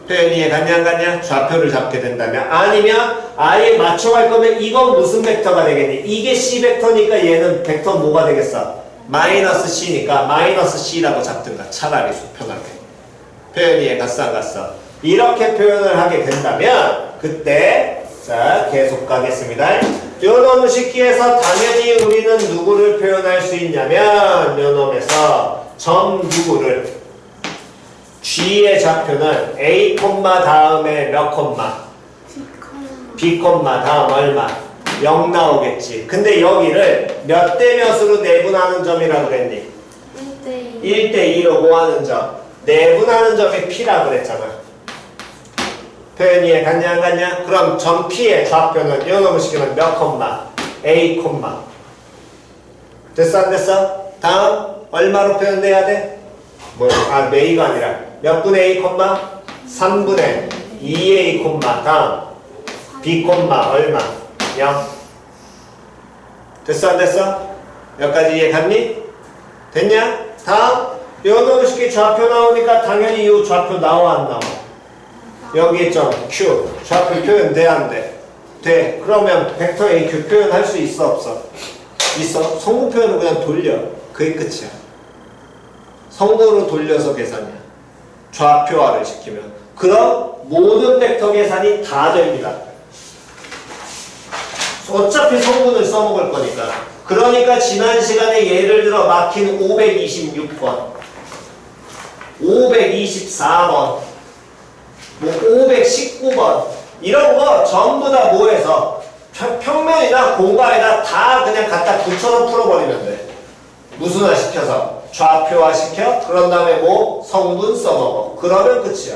표현 이해 갔냐 안 갔냐? 좌표를 잡게 된다면 아니면 아예 맞춰갈 거면 이건 무슨 벡터가 되겠니? 이게 C 벡터니까 얘는 벡터 뭐가 되겠어? 마이너스 C니까 마이너스 C라고 잡든가 차라리 편하게. 표현 이해 갔어 안 갔어? 이렇게 표현을 하게 된다면 그때 자 계속 가겠습니다. 요놈 식기에서 당연히 우리는 누구를 표현할 수 있냐면 요놈에서 점 누구를 G의 좌표는 A, 다음에 몇 콤마? B, 다음 얼마? 0 나오겠지. 근데 여기를 몇 대 몇으로 내분하는 점이라고 그랬니? 1대2. 1대2로 뭐 하는 점? 내분하는 점이 P라고 그랬잖아. 표현 이해 갔냐 안 갔냐? 그럼 점 P의 좌표는 요놈을 시키면 몇 콤마? A, 됐어 안 됐어? 다음 얼마로 표현돼야 돼? A가 아니라 몇 분의 A, 3분의 2A, 다음 B, 얼마? 0. 됐어 안 됐어? 여기까지 이해 갔니? 됐냐? 다음 요놈 식기 좌표 나오니까 당연히 이 좌표 나와 안 나와? 여기 점 Q 좌표 표현 돼 안 돼? 돼. 그러면 벡터 AQ 표현할 수 있어 없어? 있어. 성분 표현을 그냥 돌려. 그게 끝이야. 성분으로 돌려서 계산이야. 좌표화를 시키면. 그럼 모든 벡터 계산이 다 됩니다. 어차피 성분을 써먹을 거니까. 그러니까 지난 시간에 예를 들어 막힌 526번, 524번, 519번 이런 거 전부 다 뭐해서 평면이나 공간에다 다 그냥 갖다 붙여서 풀어버리면 돼. 무슨화 시켜서 좌표화 시켜. 그런 다음에 뭐 성분 써먹어. 그러면 끝이야.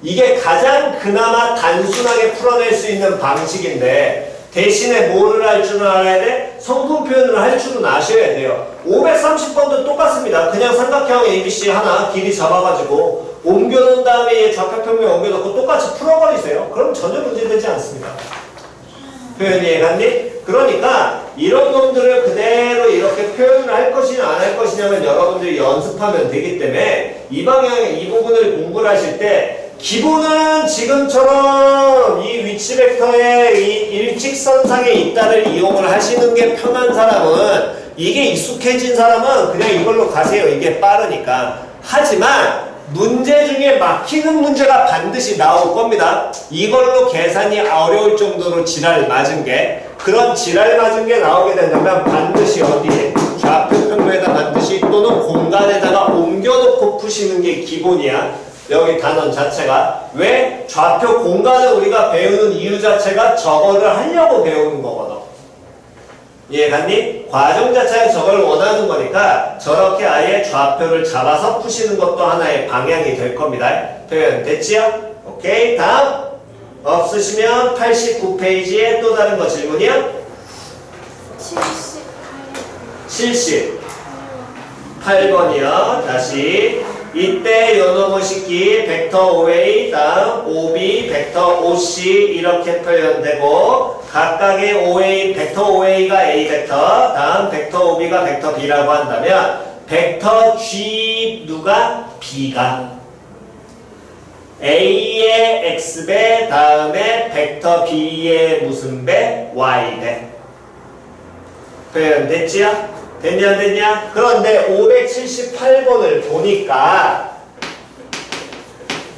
이게 가장 그나마 단순하게 풀어낼 수 있는 방식인데 대신에 뭐를 할 줄은 알아야 돼? 성분 표현을 할 줄은 아셔야 돼요. 530번도 똑같습니다. 그냥 삼각형 ABC 하나 길이 잡아가지고 옮겨놓은 다음에 얘 좌표 평면 옮겨놓고 똑같이 풀어버리세요. 그럼 전혀 문제되지 않습니다. 표현 이해 갔니? 그러니까 이런 놈들을 그대로 이렇게 표현을 할 것이냐 안 할 것이냐면 여러분들이 연습하면 되기 때문에 이 방향에 이 부분을 공부를 하실 때 기본은 지금처럼 이 위치 벡터의 이 일직선상에 있다를 이용을 하시는 게 편한 사람은 이게 익숙해진 사람은 그냥 이걸로 가세요. 이게 빠르니까. 하지만 문제 중에 막히는 문제가 반드시 나올 겁니다. 이걸로 계산이 어려울 정도로 지랄 맞은 게 그런 지랄 맞은 게 나오게 된다면 반드시 어디에? 좌표 평면에다 반드시 또는 공간에다가 옮겨놓고 푸시는 게 기본이야. 여기 단원 자체가 왜? 좌표 공간을 우리가 배우는 이유 자체가 저거를 하려고 배우는 거거든. 이해 갔니? 과정 자체가 저걸 원하는 거니까 저렇게 아예 좌표를 잡아서 푸시는 것도 하나의 방향이 될 겁니다. 표현 됐지요? 오케이. 다음 없으시면 89페이지에 또 다른 거 질문이요? 78번이요. 다시 이때 요놈의 식기 벡터 OA 다음 OB 벡터 OC 이렇게 표현되고 각각의 OA 벡터 OA가 A 벡터 다음 벡터 OB가 벡터 B라고 한다면 벡터 G 누가 B가 A의 X배 다음에 벡터 B의 무슨 배? Y배 표현 됐지요? 됐냐 안 됐냐? 그런데 578번을 보니까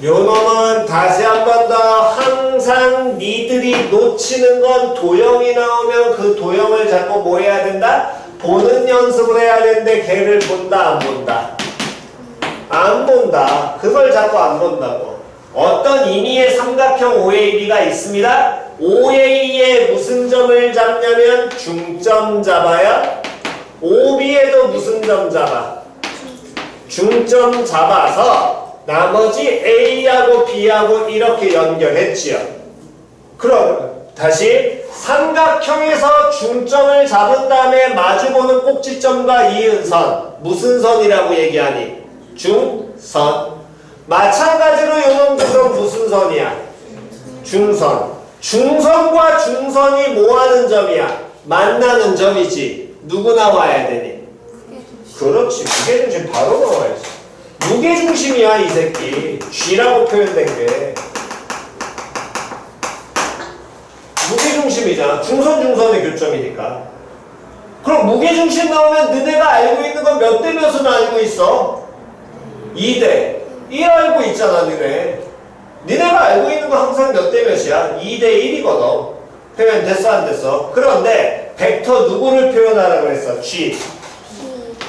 요놈은 다시 한 번 더 항상 니들이 놓치는 건 도형이 나오면 그 도형을 자꾸 뭐 해야 된다? 보는 연습을 해야 되는데 걔를 본다 안 본다? 안 본다. 그걸 자꾸 안 본다고. 어떤 임의의 삼각형 OAB가 있습니다. OA에 무슨 점을 잡냐면 중점 잡아야 OB에도 무슨 점 잡아? 중점 잡아서 나머지 A하고 B하고 이렇게 연결했지요. 그럼 다시 삼각형에서 중점을 잡은 다음에 마주보는 꼭지점과 이은 선 무슨 선이라고 얘기하니? 중선. 마찬가지로 요놈도 그럼 무슨 선이야? 중선. 중선과 중선이 뭐하는 점이야? 만나는 점이지. 누구 나와야 되니? 그렇지. 무게중심 바로 나와야지. 무게중심이야 이 새끼. G라고 표현된 게 무게중심이잖아. 중선의 교점이니까. 그럼 무게중심 나오면 너네가 알고 있는 건 몇 대 몇은 알고 있어? 2대 1 알고 있잖아 너네. 니네가 알고 있는 건 항상 몇 대 몇이야? 2대 1이거든. 표현 됐어 안 됐어? 그런데 벡터 누구를 표현하라 그랬어? G.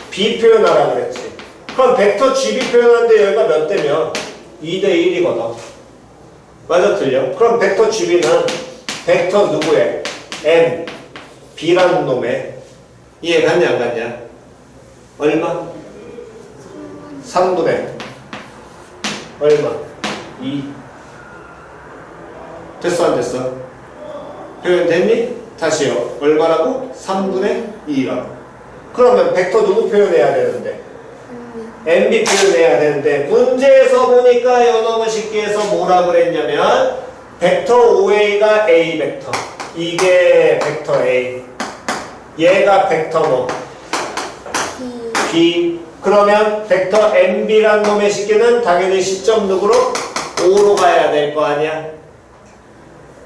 B 표현하라 그랬지. 그럼 벡터 GB 표현하는데 여기가 몇 대면? 2대 1이거든. 맞아 틀려? 그럼 벡터 GB는 벡터 누구의? M. B라는 놈의 이해 갔냐 안 갔냐? 얼마? 3분의 얼마? 2. 됐어 안 됐어? 표현 됐니? 다시요. 얼마라고? 3분의 2라고. 그러면 벡터 누구 표현해야 되는데? MB 표현해야 되는데 문제에서 보니까 요놈을 쉽게 해서 뭐라 그랬냐면 벡터 OA가 A 벡터. 이게 벡터 A. 얘가 벡터 뭐? B. 그러면 벡터 MB란 놈의 식기는 당연히 시점 누구로? O로 가야 될 거 아니야?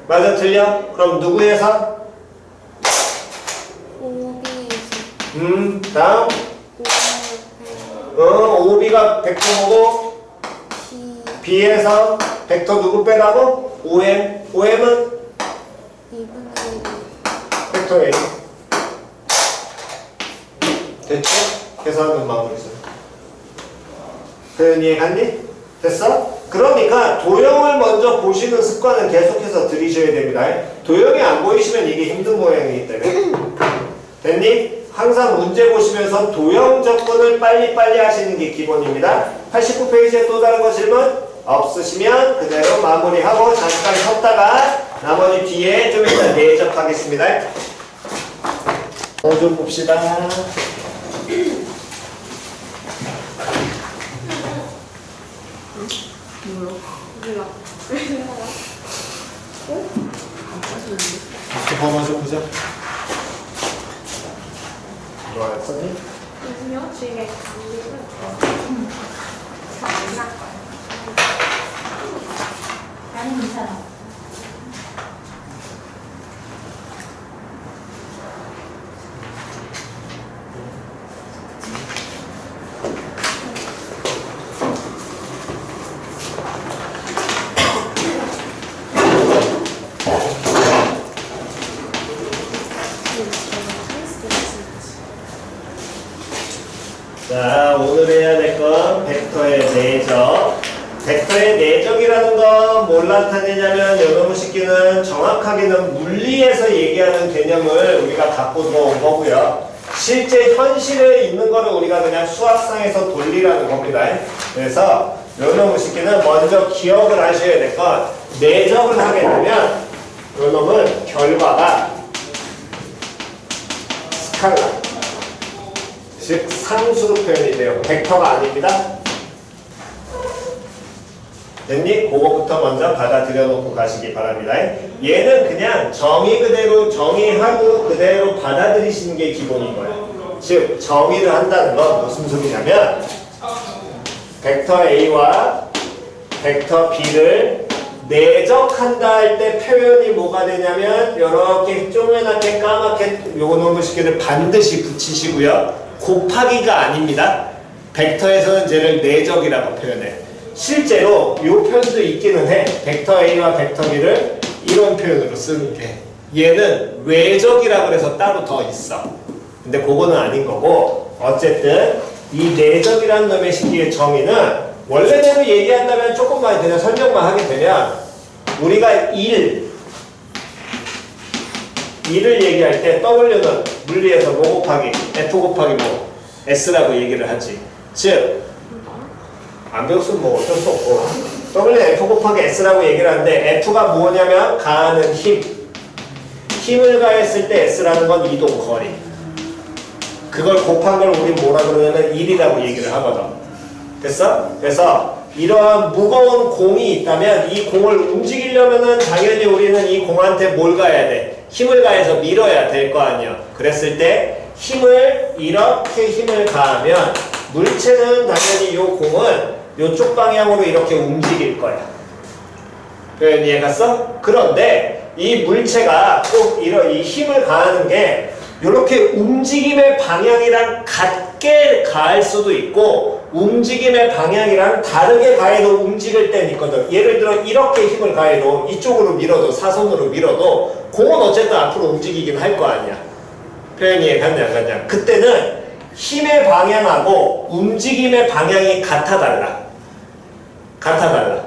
맞아 틀려? 그럼 누구에서? 다음 OB가 벡터 뭐고? B에서 벡터 누구 빼라고? OM. OM은? 벡터 A. 됐죠? 계산은 마무리 있어. 표현 이해 갔니? 됐어? 그러니까 도형을 먼저 보시는 습관은 계속해서 들이셔야 됩니다. 도형이 안 보이시면 이게 힘든 모양이기 때문에. 됐니? 항상 문제 보시면서 도형 접근을 빨리빨리 하시는 게 기본입니다. 89페이지에 또 다른 거 질문 없으시면 그대로 마무리하고 잠깐 쉬었다가 나머지 뒤에 좀 이따 내접하겠습니다. 좀 봅시다. 더 마셔 보자. 좋아했었니? 아니요, 뒤에 나는 괜찮아. 자, 오늘 해야 될 건 벡터의 내적. 벡터의 내적이라는 건 뭘 나타내냐면 여러분 식기는 정확하게는 물리에서 얘기하는 개념을 우리가 갖고 들어온 거고요. 실제 현실에 있는 거를 우리가 그냥 수학상에서 돌리라는 겁니다. 그래서 여러분 식기는 먼저 기억을 하셔야 될 건 내적을 하게 되면 여러분 결과가 스칼라. 즉 상수로 표현이 돼요. 벡터가 아닙니다. 됐니? 그거부터 먼저 받아들여 놓고 가시기 바랍니다. 얘는 그냥 정의 그대로 정의하고 그대로 받아들이시는 게 기본인 거예요. 즉 정의를 한다는 건 무슨 소리냐면 벡터 A와 벡터 B를 내적한다 할 때 표현이 뭐가 되냐면 이렇게 쪼매나게 까맣게 요놈의 식기를 반드시 붙이시고요. 곱하기가 아닙니다. 벡터에서는 쟤를 내적이라고 표현해. 실제로 이 표현도 있기는 해. 벡터 A와 벡터 B를 이런 표현으로 쓰는 게. 얘는 외적이라고 해서 따로 더 있어. 근데 그거는 아닌 거고 어쨌든 이 내적이라는 놈의 식기의 정의는 원래대로 얘기한다면 조금만 그냥 설명만 하게 되면 우리가 1, 2를 얘기할 때 W는 물리에서 뭐 곱하기 F 곱하기 뭐 S라고 얘기를 하지. 즉, 안 배웠으면 뭐 어쩔 수 없고 W는 F 곱하기 S라고 얘기를 하는데 F가 뭐냐면 가하는 힘. 힘을 가했을 때 S라는 건 이동 거리. 그걸 곱한 걸 우리 뭐라 그러냐면 1이라고 얘기를 하거든. 됐어? 그래서 이러한 무거운 공이 있다면 이 공을 움직이려면은 당연히 우리는 이 공한테 뭘 가야 돼? 힘을 가해서 밀어야 될 거 아니야. 그랬을 때 힘을 이렇게 힘을 가하면 물체는 당연히 이 공은 이쪽 방향으로 이렇게 움직일 거야. 표현 이해갔어? 그런데 이 물체가 꼭 이 힘을 가하는 게 이렇게 움직임의 방향이랑 같게 가할 수도 있고 움직임의 방향이랑 다르게 가해도 움직일 때는 있거든. 예를 들어 이렇게 힘을 가해도 이쪽으로 밀어도 사선으로 밀어도 공은 어쨌든 앞으로 움직이긴 할 거 아니야. 표현이 이해갔냐 안 갔냐. 그때는 힘의 방향하고 움직임의 방향이 같아 달라. 같아 달라.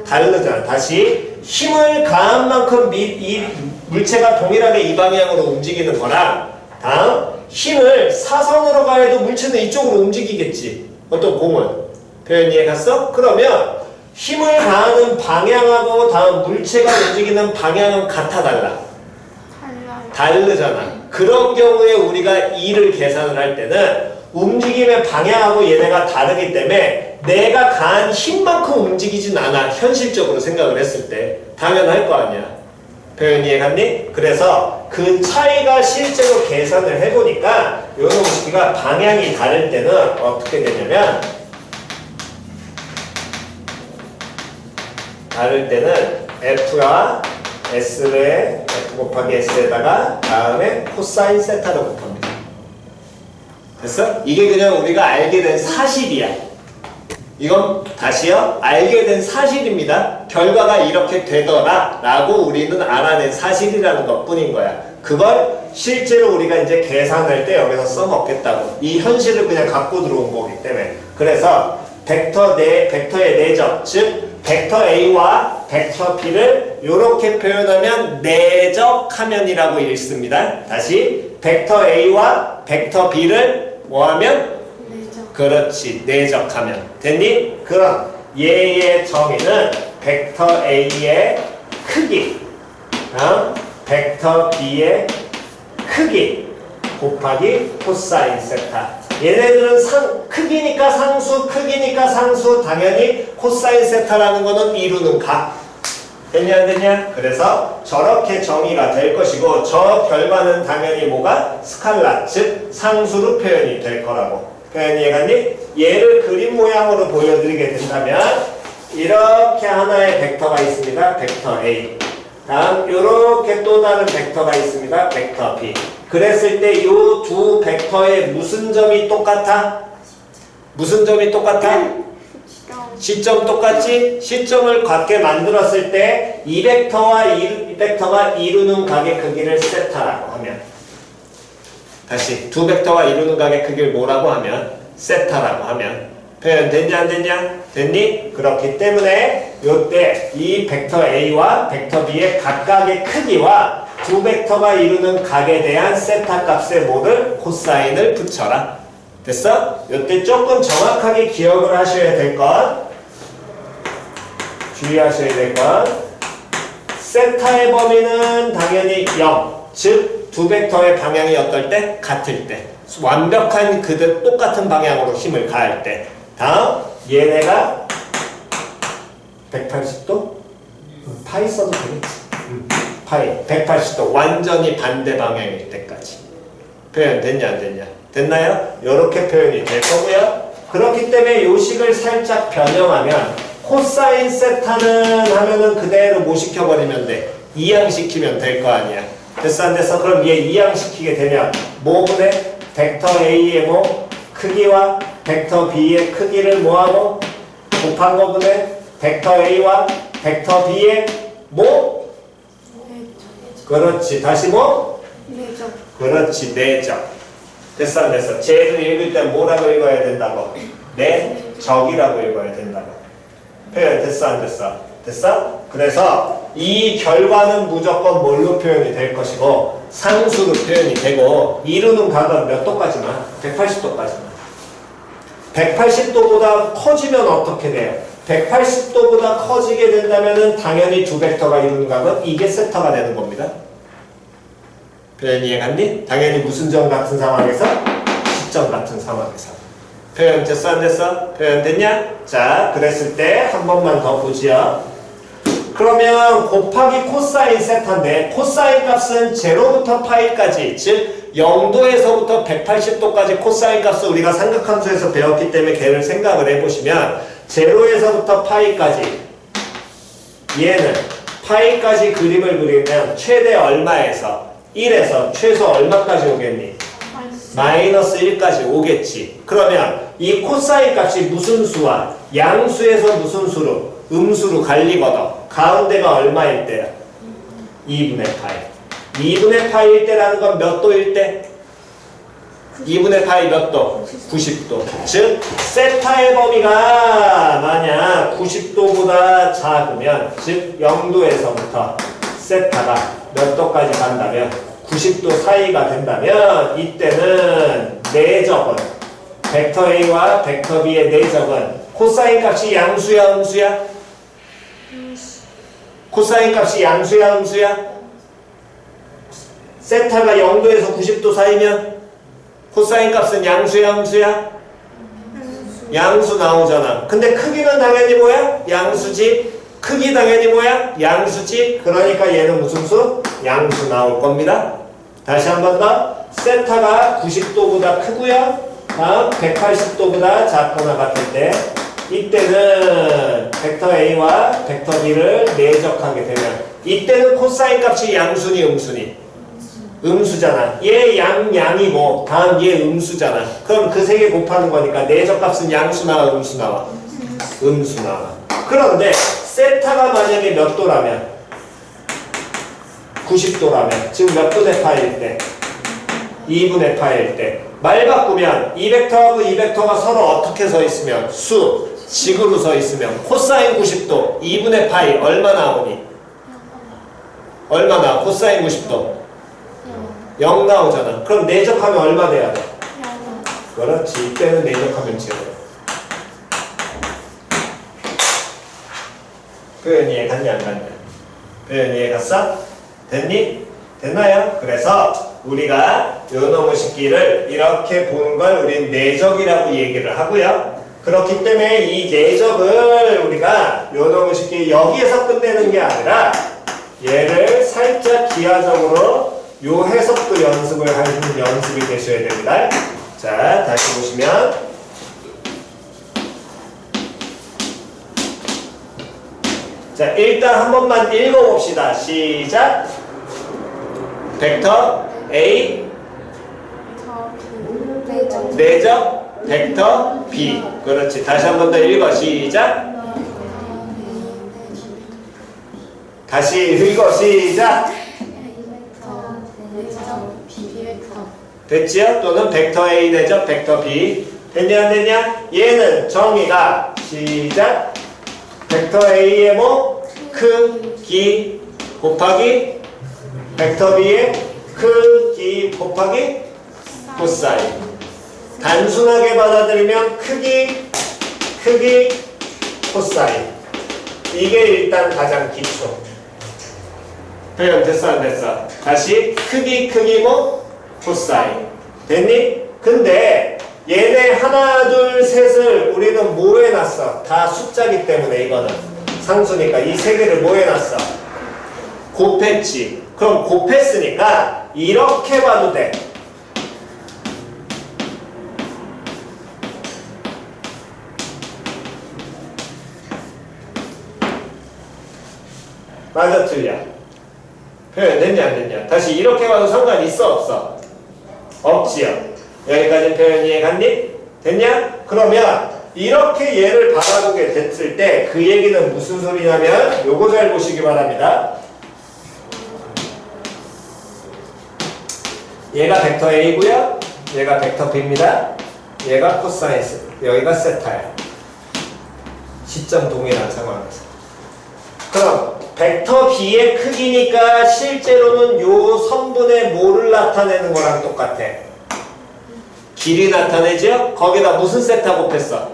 다르잖아. 다시 힘을 가한 만큼 이 물체가 동일하게 이 방향으로 움직이는 거랑 다음 힘을 사선으로 가해도 물체는 이쪽으로 움직이겠지. 어떤 공은. 표현 이해갔어? 그러면 힘을 가하는 방향하고 다음 물체가 움직이는 방향은 같아 달라. 다르잖아. 그런 경우에 우리가 2를 계산을 할 때는 움직임의 방향하고 얘네가 다르기 때문에 내가 가한 힘만큼 움직이진 않아. 현실적으로 생각을 했을 때. 당연할 거 아니야. 표현 이해갔니? 그래서 그 차이가 실제로 계산을 해보니까 요 놈식이가 방향이 다를 때는 어떻게 되냐면 다를 때는 F와 S를 F 곱하기 S에다가 다음에 코사인 세타를 곱합니다. 됐어? 이게 그냥 우리가 알게 된 사실이야. 이건 다시요. 알게 된 사실입니다. 결과가 이렇게 되더라 라고 우리는 알아낸 사실이라는 것 뿐인 거야. 그걸 실제로 우리가 이제 계산할 때 여기서 써먹겠다고. 이 현실을 그냥 갖고 들어온 거기 때문에. 그래서 벡터의 내적, 즉 벡터 A와 벡터 B를 이렇게 표현하면 내적하면이라고 읽습니다. 다시 벡터 A와 벡터 B를 뭐하면? 그렇지, 내적하면. 됐니? 그럼 얘의 정의는 벡터 A의 크기, 벡터 B의 크기 곱하기 코사인 세타. 얘네들은 크기니까 상수, 크기니까 상수, 당연히 코사인 세타라는 거는 이루는 각. 됐냐 안 됐냐? 그래서 저렇게 정의가 될 것이고 저 결과는 당연히 뭐가? 스칼라, 즉 상수로 표현이 될 거라고. 표현 이해갔니? 얘를 그림 모양으로 보여드리게 된다면 이렇게 하나의 벡터가 있습니다. 벡터 A. 다음 이렇게 또 다른 벡터가 있습니다. 벡터 B. 그랬을 때 이 두 벡터의 무슨 점이 똑같아? 무슨 점이 똑같아? 시점 똑같지? 시점을 같게 만들었을 때 이 벡터와 이 벡터가 이루는 각의 크기를 세타라고 하면, 다시 두 벡터가 이루는 각의 크기를 뭐라고 하면? 세타라고 하면 표현 됐냐 안 됐냐? 됐니? 그렇기 때문에 요때 이 벡터 A와 벡터 B의 각각의 크기와 두 벡터가 이루는 각에 대한 세타 값의 뭐를? 코사인을 붙여라. 됐어? 요때 조금 정확하게 기억을 하셔야 될 것, 주의하셔야 될 것, 세타의 범위는 당연히 0, 즉 두 벡터의 방향이 어떨 때? 같을 때. 완벽한 그들 똑같은 방향으로 힘을 가할 때. 다음 얘네가 180도? 파이 써도 되겠지. 파이 180도 완전히 반대 방향일 때까지. 표현 됐냐 안 됐냐? 됐나요? 이렇게 표현이 될 거고요. 그렇기 때문에 요 식을 살짝 변형하면 코사인 세타는 하면은 그대로 못 시켜버리면 돼. 이항시키면 될 거 아니야. 됐어 안 됐어? 그럼 얘 이항시키게 되면 뭐분의 벡터 A의 뭐 크기와 벡터 B의 크기를 뭐하고 곱한 거분의 벡터 A와 벡터 B의 뭐? 그렇지. 다시 뭐? 내적. 그렇지. 내적. 됐어 안 됐어? 쟤를 읽을 때 뭐라고 읽어야 된다고? 내적이라고 읽어야 된다고. 표현 됐어 안 됐어? 됐어? 그래서 이 결과는 무조건 뭘로 표현이 될 것이고 상수로 표현이 되고 이루는 각은 몇 도까지만? 180도까지만. 180도보다 커지면 어떻게 돼요? 180도보다 커지게 된다면 당연히 두 벡터가 이루는 각은 이게 세타가 되는 겁니다. 표현 이해갔니? 당연히 무슨 점 같은 상황에서? 시점 같은 상황에서. 표현 됐어 안 됐어? 표현 됐냐? 자, 그랬을 때 한 번만 더 보지요. 그러면 곱하기 코사인 세타인데 코사인 값은 0부터 파이까지 즉 0도에서부터 180도까지 코사인 값을 우리가 삼각함수에서 배웠기 때문에 걔를 생각을 해보시면 0에서부터 파이까지 얘는 파이까지 그림을 그리면 최대 얼마에서 1에서 최소 얼마까지 오겠니? 마이너스 1까지 오겠지. 그러면 이 코사인 값이 무슨 수와 양수에서 무슨 수로? 음수로 갈리거든. 가운데가 얼마일 때야? 2분의 파이. 2분의 파이일 때라는 건 몇 도일 때? 2분의 파이 몇 도? 90도. 즉 세타의 범위가 만약 90도보다 작으면 즉 0도에서부터 세타가 몇 도까지 간다면 90도 사이가 된다면 이때는 내적은 벡터 A와 벡터 B의 내적은 코사인 값이 양수야 음수야? 코사인 값이 양수야 음수야? 세타가 0도에서 90도 사이면 코사인 값은 양수야 음수야? 양수 나오잖아. 근데 크기는 당연히 뭐야? 양수지. 크기 당연히 뭐야? 양수지. 그러니까 얘는 무슨 수? 양수 나올 겁니다. 다시 한 번 더. 세타가 90도보다 크고요. 다음 180도보다 작거나 같을 때 이때는 벡터 A와 벡터 B를 내적하게 되면 이때는 코사인 값이 양수니 음수니? 음수잖아. 얘 양이고 다음 얘 음수잖아. 그럼 그 세 개 곱하는 거니까 내적 값은 양수 나와 음수 나와? 음수 나와. 그런데 세타가 만약에 몇 도라면? 90도라면 지금 몇 분의 파일 때? 2분의 파일 때. 말 바꾸면 이 벡터하고 이 벡터가 서로 어떻게 서 있으면 식으로 서 있으면 코사인 90도 2분의 파이 얼마 나오니? 얼마 나와? 코사인 90도 0 나오잖아. 그럼 내적하면 얼마 돼야 돼? 그렇지. 이때는 내적하면 0. 표현 이해 갔냐 안 갔냐? 표현 이해 갔어? 됐니? 됐나요? 그래서 우리가 요놈의 식기를 이렇게 보는 걸 우린 내적이라고 얘기를 하고요. 그렇기 때문에 이 내적을 우리가 요놈의 식기 여기에서 끝내는 게 아니라 얘를 살짝 기하적으로 요 해석도 연습을 하시는 연습이 되셔야 됩니다. 자, 다시 보시면 자, 일단 한 번만 읽어봅시다. 시작. 벡터 A 내적 벡터 B. 그렇지. 다시 한 번 더 읽어. 시작. 다시 읽어. 시작. 됐지요? 또는 벡터 A 내적 벡터 B. 됐냐 안 됐냐? 얘는 정의가 시작. 벡터 A의 뭐? 크기 곱하기 벡터 B의 크기 곱하기 코사인. 단순하게 받아들이면 크기 코사인. 이게 일단 가장 기초. 표현 됐어 안 됐어? 다시 크기 뭐? 코사인. 됐니? 근데 얘네 하나 둘 셋을 우리는 뭐 해놨어? 다 숫자기 때문에 이거는 상수니까 이 세 개를 뭐 해놨어? 곱했지. 그럼 곱했으니까 이렇게 봐도 돼. 맞아 틀려? 표현 됐냐 안 됐냐? 다시 이렇게 봐도 상관 있어 없어? 없지요. 여기까지 표현 이해 갔니? 됐냐? 그러면 이렇게 얘를 바라보게 됐을 때 그 얘기는 무슨 소리냐면 요거 잘 보시기 바랍니다. 얘가 벡터 A고요. 얘가 벡터 B입니다. 얘가 코사인스. 여기가 세타야. 시점 동일한 상황에서. 그럼 벡터 B의 크기니까 실제로는 요 성분의 뭐를 나타내는 거랑 똑같아. 길이 나타내죠? 거기다 무슨 세타 곱했어?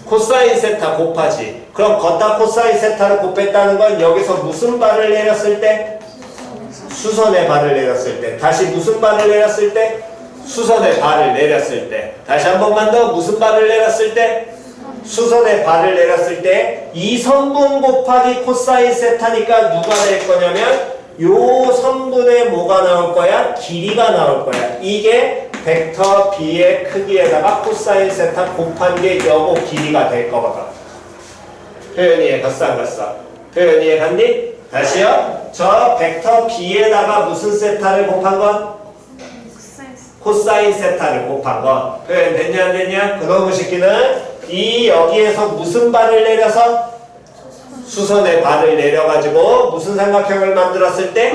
코사인 세타 곱하지. 그럼 걷다 코사인 세타를 곱했다는 건 여기서 무슨 발을 내렸을 때? 수선의 발을 내렸을 때. 다시 무슨 발을 내렸을 때? 수선의 발을 내렸을 때. 다시 한 번만 더. 무슨 발을 내렸을 때? 수선의 발을 내렸을 때 이 성분 곱하기 코사인 세타니까 누가 될 거냐면 요 성분의 뭐가 나올 거야? 길이가 나올 거야. 이게 벡터 B의 크기에다가 코사인 세타 곱한 게 요거 길이가 될 거거든. 표현이 이해갔어 안 갔어? 표현이 이해갔니? 다시요. 저 벡터 B에다가 무슨 세타를 곱한 건? 코사인 세타를 곱한 거. 표현 됐냐 안 됐냐? 그놈의 새끼는 이 여기에서 무슨 발을 내려서? 수선의 발을 내려가지고 무슨 삼각형을 만들었을 때?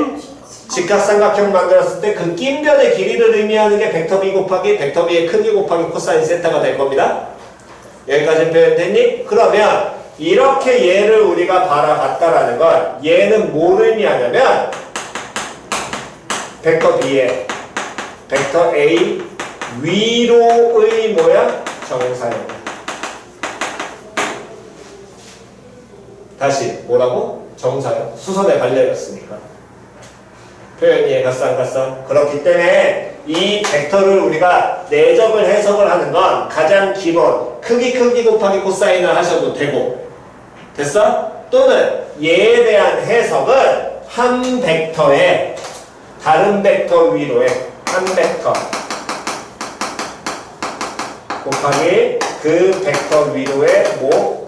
직각삼각형 만들었을 때 그 낀변의 길이를 의미하는 게 벡터 B 곱하기 벡터 B의 크기 곱하기 코사인 세타가 될 겁니다. 여기까지 표현됐니? 그러면 이렇게 얘를 우리가 바라봤다라는 건 얘는 뭘 의미하냐면 벡터 B의 벡터 A 위로의 뭐야? 정사형. 다시 뭐라고? 정사형. 수선에 발려였으니까. 표현이 이해갔어 안 갔어? 그렇기 때문에 이 벡터를 우리가 내적을 해석을 하는 건 가장 기본 크기 곱하기 코사인을 하셔도 되고 됐어? 또는 얘에 대한 해석은 한 벡터에 다른 벡터 위로에 한 벡터 곱하기 그 벡터 위로에 뭐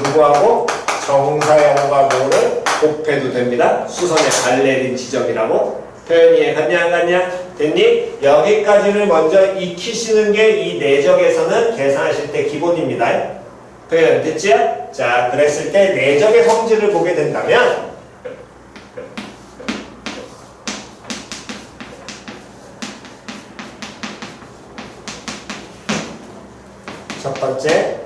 누구하고 정사형과 뭐를 곱해도 됩니다. 수선의 발 내린 지점이라고. 표현이 이해갔냐 안 갔냐? 됐니? 여기까지를 먼저 익히시는 게 이 내적에서는 계산하실 때 기본입니다. 표현 됐지요? 자, 그랬을 때 내적의 성질을 보게 된다면 첫 번째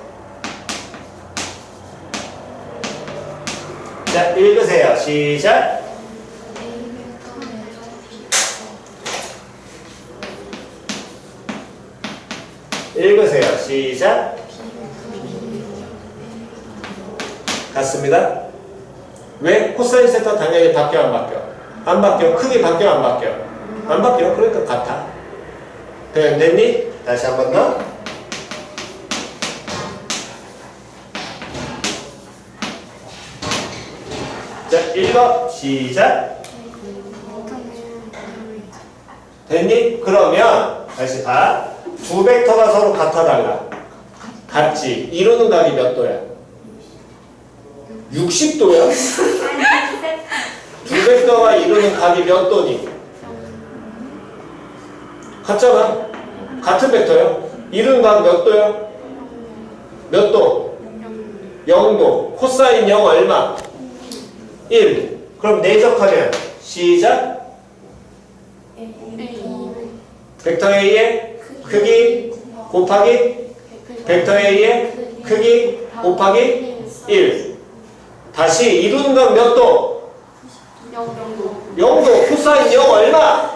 자, 읽으세요. 시작. 읽으세요. 시작. 같습니다. 왜? 코사인 세타 당연히 바뀌어 안 바뀌어? 안 바뀌어. 크기 바뀌어 안 바뀌어? 안 바뀌어. 그러니까 같아. 됐니? 다시 한 번 더. 자, 읽어. 시작. 됐니? 그러면 다시 봐. 두 벡터가 서로 같아 달라. 같지. 이루는 각이 몇 도야? 60도야? 두 벡터가 이루는 각이 몇 도니? 같잖아. 같은 벡터야. 이루는 각 몇 도야? 몇 도? 0도. 코사인 0 얼마? 1. 그럼 내적하면 시작. 벡터 A의 크기 곱하기 벡터 A의 크기 곱하기 1. 다시 이루는 건 몇 도? 0도. 코사인 0 얼마?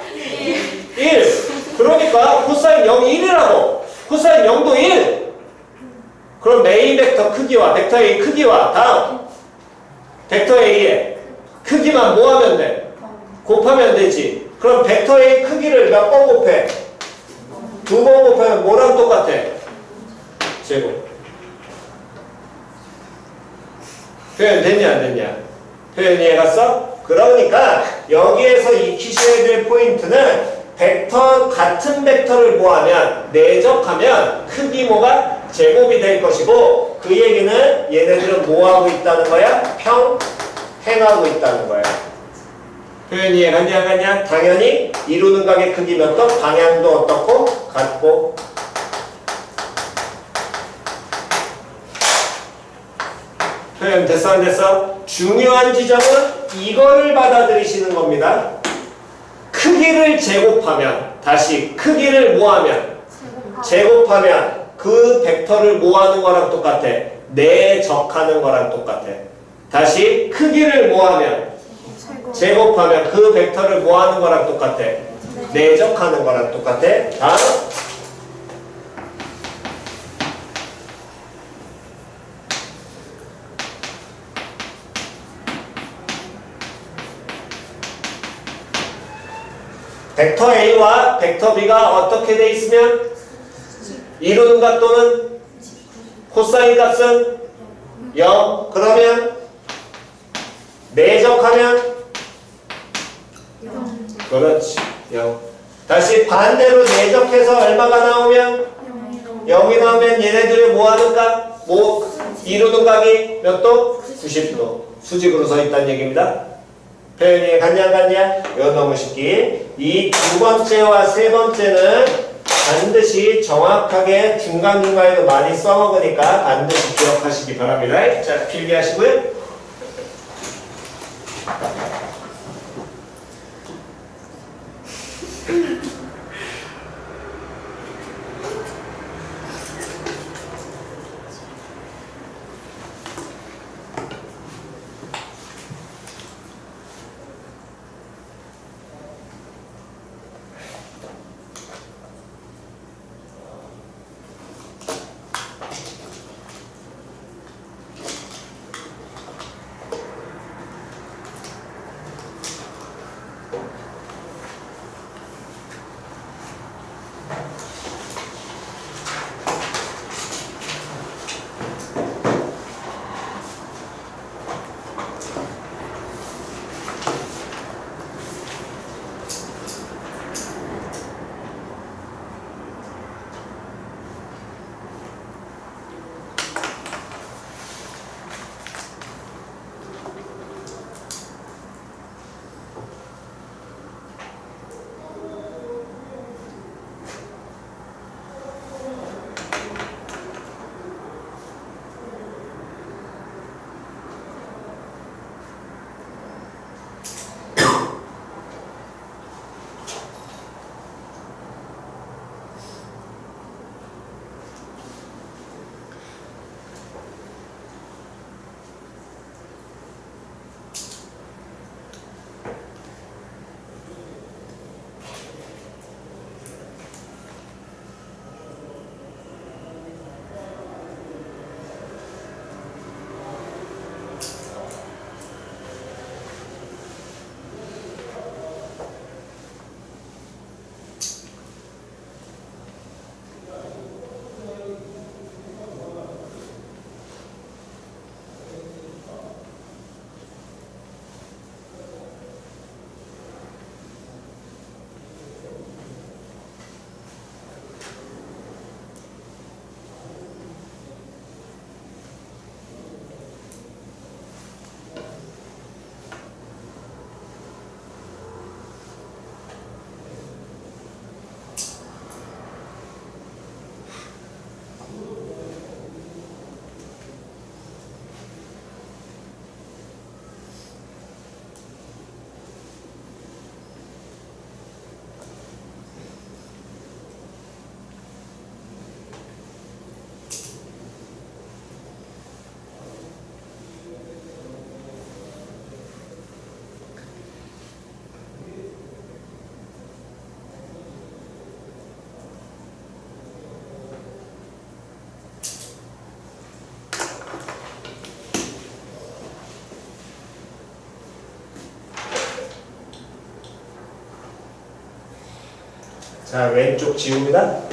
1. 그러니까 코사인 0이 1이라고. 코사인 0도 1. 그럼 메인 벡터 크기와 벡터 A 크기와 다음 벡터 A의 크기만 뭐 하면 돼? 곱하면 되지. 그럼 벡터 A 크기를 몇 번 곱해? 2번 곱하면 뭐랑 똑같아? 제곱. 표현 됐냐 안 됐냐? 표현 이해갔어? 그러니까 여기에서 익히셔야 될 포인트는 벡터 같은 벡터를 뭐하면 내적하면 크기 뭐가 제곱이 될 것이고 그 얘기는 얘네들은 뭐하고 있다는 거야? 평행하고 있다는 거야. 표현 이해갔냐 안 갔냐? 당연히 이루는 각의 크기 몇 도? 방향도 어떻고? 같고. 표현 됐어 안 됐어? 중요한 지점은 이거를 받아들이시는 겁니다. 크기를 제곱하면 다시 크기를 뭐하면? 제곱하면 그 벡터를 뭐하는 거랑 똑같아? 내적하는 거랑 똑같아. 다시 크기를 뭐하면 제곱하면 그 벡터를 뭐하는 거랑 똑같아. 내적하는 거랑 똑같아. 다음 벡터 A와 벡터 B가 어떻게 돼 있으면 이루는 각 또는 코사인 값은 0. 그러면 내적하면 그렇지 0. 다시 반대로 내적해서 얼마가 나오면 0이 나오면 얘네들이 뭐 하는가? 뭐 이루는 각이 몇 도? 90도. 수직으로 서 있다는 얘기입니다. 표현이 같냐 안 같냐? 이거 너무 쉽기. 이 두 번째와 세 번째는 반드시 정확하게 중간중간에도 많이 써먹으니까 반드시 기억하시기 바랍니다. 자, 필기하시고요. 자, 왼쪽 지웁니다.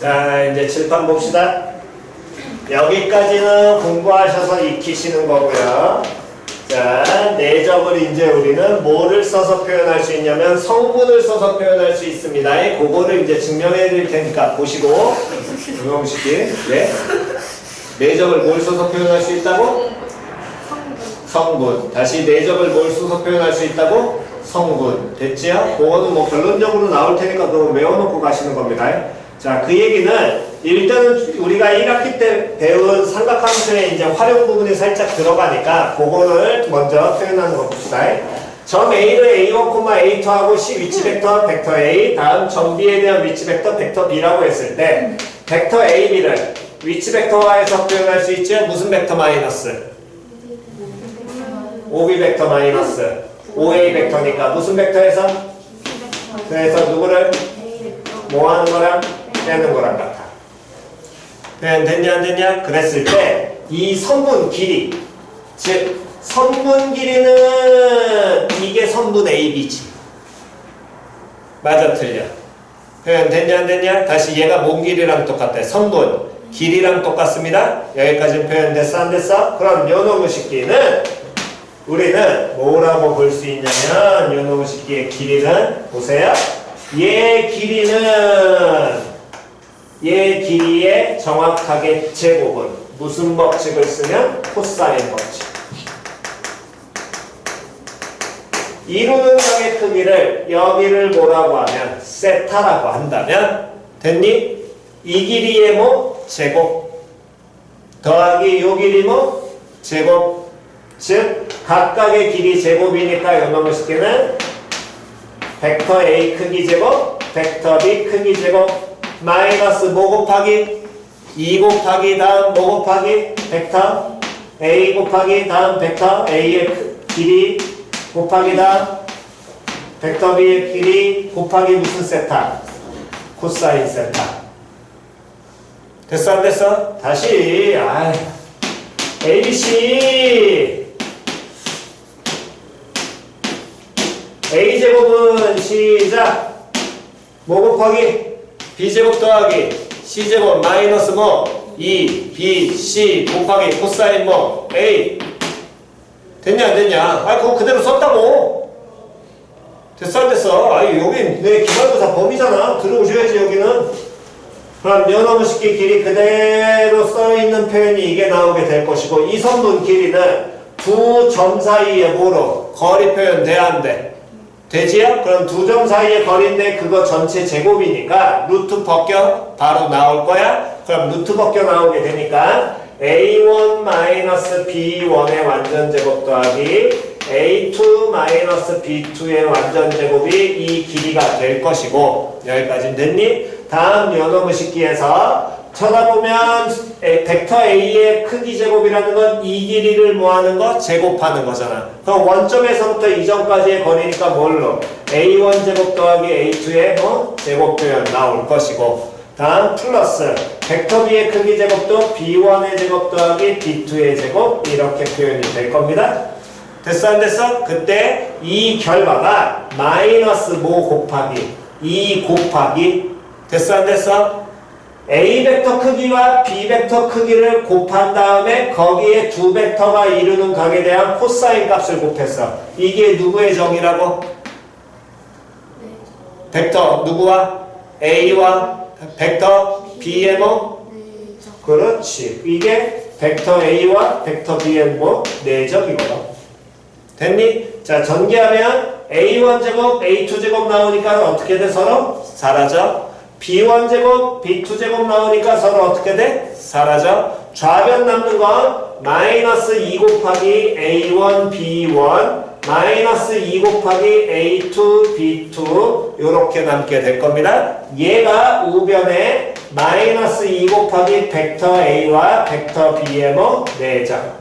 자, 이제 칠판 봅시다. 여기까지는 공부하셔서 익히시는 거고요. 자, 내적을 이제 우리는 뭐를 써서 표현할 수 있냐면 성분을 써서 표현할 수 있습니다. 그거를 이제 증명해 드릴 테니까 보시고. 조명식이. 네. 내적을 뭘 써서 표현할 수 있다고? 성분. 다시 내적을 뭘 써서 표현할 수 있다고? 성분. 됐지요? 그거는 뭐 결론적으로 나올 테니까 그거 외워놓고 가시는 겁니다. 자, 그 얘기는 일단은 우리가 1학기 때 배운 삼각함수의 이제 활용 부분이 살짝 들어가니까 그거를 먼저 표현하는 거 봅시다. 점 A를 A1, A2하고 C 위치 벡터 벡터 A, 다음 점 B에 대한 위치 벡터 벡터 B라고 했을 때 벡터 A, B를 위치 벡터화해서 표현할 수 있죠? 무슨 벡터 마이너스? OB 벡터 마이너스 OA 벡터니까 무슨 벡터에서? 그래서 누구를 뭐 하는 거랑 빼는 거랑 같아. 그냥 됐냐 안 됐냐? 그랬을 때 이 선분 길이, 즉 선분 길이는 이게 선분 AB지. 맞아 틀려? 그냥 됐냐 안 됐냐? 다시 얘가 몸 길이랑 똑같대. 선분 길이랑 똑같습니다. 여기까지 표현됐어 안 됐어? 그럼 요노무식기는 우리는 뭐라고 볼 수 있냐면 요노무식기의 길이는 보세요. 얘 길이의 정확하게 제곱은 무슨 법칙을 쓰면 코사인 법칙. 이루는 점의 크기를 여기를 뭐라고 하면 세타라고 한다면 됐니? 이 길이의 뭐? 제곱 더하기 요 길이 뭐? 제곱. 즉 각각의 길이 제곱이니까 요놈의 식기는 벡터 A 크기 제곱 벡터 B 크기 제곱 마이너스 뭐 곱하기 2 곱하기 다음 뭐 곱하기 벡터 A 곱하기 다음 벡터 A의 길이 곱하기 다음 벡터 B의 길이 곱하기 무슨 세타? 코사인 세타. 됐어 안 됐어? 다시 ABC A제곱은 시작 뭐 곱하기 B제곱 더하기 C제곱 마이너스 뭐 2BC 곱하기 코사인 뭐 A. 됐냐 안 됐냐? 그거 그대로 썼다고. 됐어 안 됐어? 여긴 내 기말고사 범위잖아. 들어오셔야지 여기는. 그럼 요노무식기 길이 그대로 써있는 표현이 이게 나오게 될 것이고 이 선분 길이는 두 점 사이에 뭐로? 거리 표현 돼 안 돼? 되지요? 그럼 두 점 사이의 거리인데 그거 전체 제곱이니까 루트 벗겨 바로 나올 거야. 그럼 루트 벗겨 나오게 되니까 A1-B1의 완전 제곱 더하기 A2-B2의 완전 제곱이 이 길이가 될 것이고 여기까지는 됐니? 다음 요노무식기에서 쳐다보면 벡터 A의 크기 제곱이라는 건 이 길이를 뭐하는 거? 제곱하는 거잖아. 그럼 원점에서부터 이점까지의 거리니까 뭘로? A1 제곱 더하기 A2의 뭐? 제곱 표현 나올 것이고 다음 플러스 벡터 B의 크기 제곱도 B1의 제곱 더하기 B2의 제곱 이렇게 표현이 될 겁니다. 됐어 안 됐어? 그때 이 결과가 마이너스 뭐 곱하기 2 곱하기 됐어 안 됐어? A 벡터 크기와 B 벡터 크기를 곱한 다음에 거기에 두 벡터가 이루는 각에 대한 코사인 값을 곱했어. 이게 누구의 정의라고? 벡터 누구와? A와 벡터 B의 뭐? 그렇지. 이게 벡터 A와 벡터 B의 뭐? 내적이거든. 됐니? 자, 전개하면 A1 제곱, A2 제곱 나오니까 어떻게 돼? 서로 사라져. B1 제곱, B2 제곱 나오니까 서로 어떻게 돼? 사라져. 좌변 남는 건 마이너스 2 곱하기 A1, B1 마이너스 2 곱하기 A2, B2 요렇게 남게 될 겁니다. 얘가 우변에 마이너스 2 곱하기 벡터 A와 벡터 B의 뭐? 내적.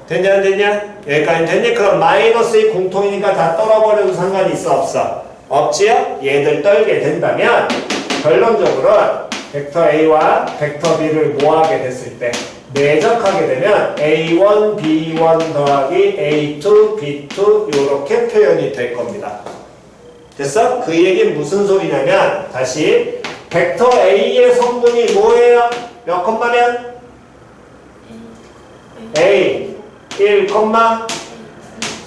됐냐 안 됐냐? 여기까지 됐니? 그럼 마이너스의 공통이니까 다 떨어버려도 상관이 있어 없어? 없지요? 얘들 떨게 된다면 결론적으로 벡터 A와 벡터 B를 모하게 됐을 때 내적하게 되면 A1, B1 더하기 A2, B2 이렇게 표현이 될 겁니다. 됐어? 그 얘기는 무슨 소리냐면 다시 벡터 A의 성분이 뭐예요? 몇 콤마면? A 1,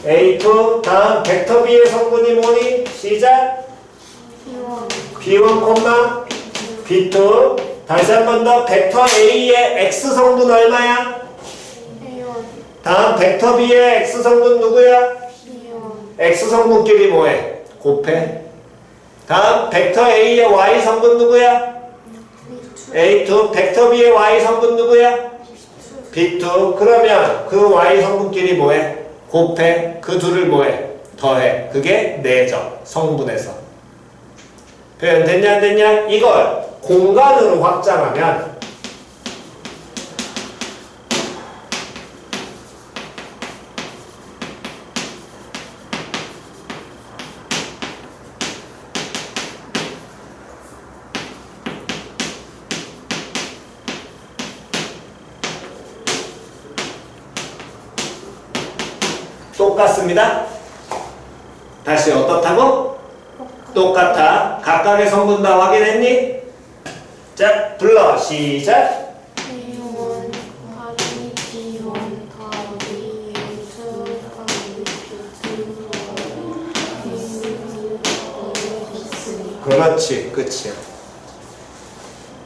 A2 다음 벡터 B의 성분이 뭐니? 시작 B1, B2 다시 한 번 더 벡터 A의 X 성분 얼마야? 다음 벡터 B의 X 성분 누구야? X 성분끼리 뭐해? 곱해. 다음 벡터 A의 Y 성분 누구야? A2 벡터 B의 Y 성분 누구야? B2 그러면 그 Y 성분끼리 뭐해? 곱해. 그 둘을 뭐해? 더해. 그게 내적 성분에서 표현 됐냐 안 됐냐? 이걸 공간으로 확장하면 똑같습니다. 다시 어떻다고? 똑같아. 각각의 성분 다 확인했니? 자, 불러. 시작. A1 곱하기 B1 더하기 A2 더하기 B2 그렇지. 끝이야.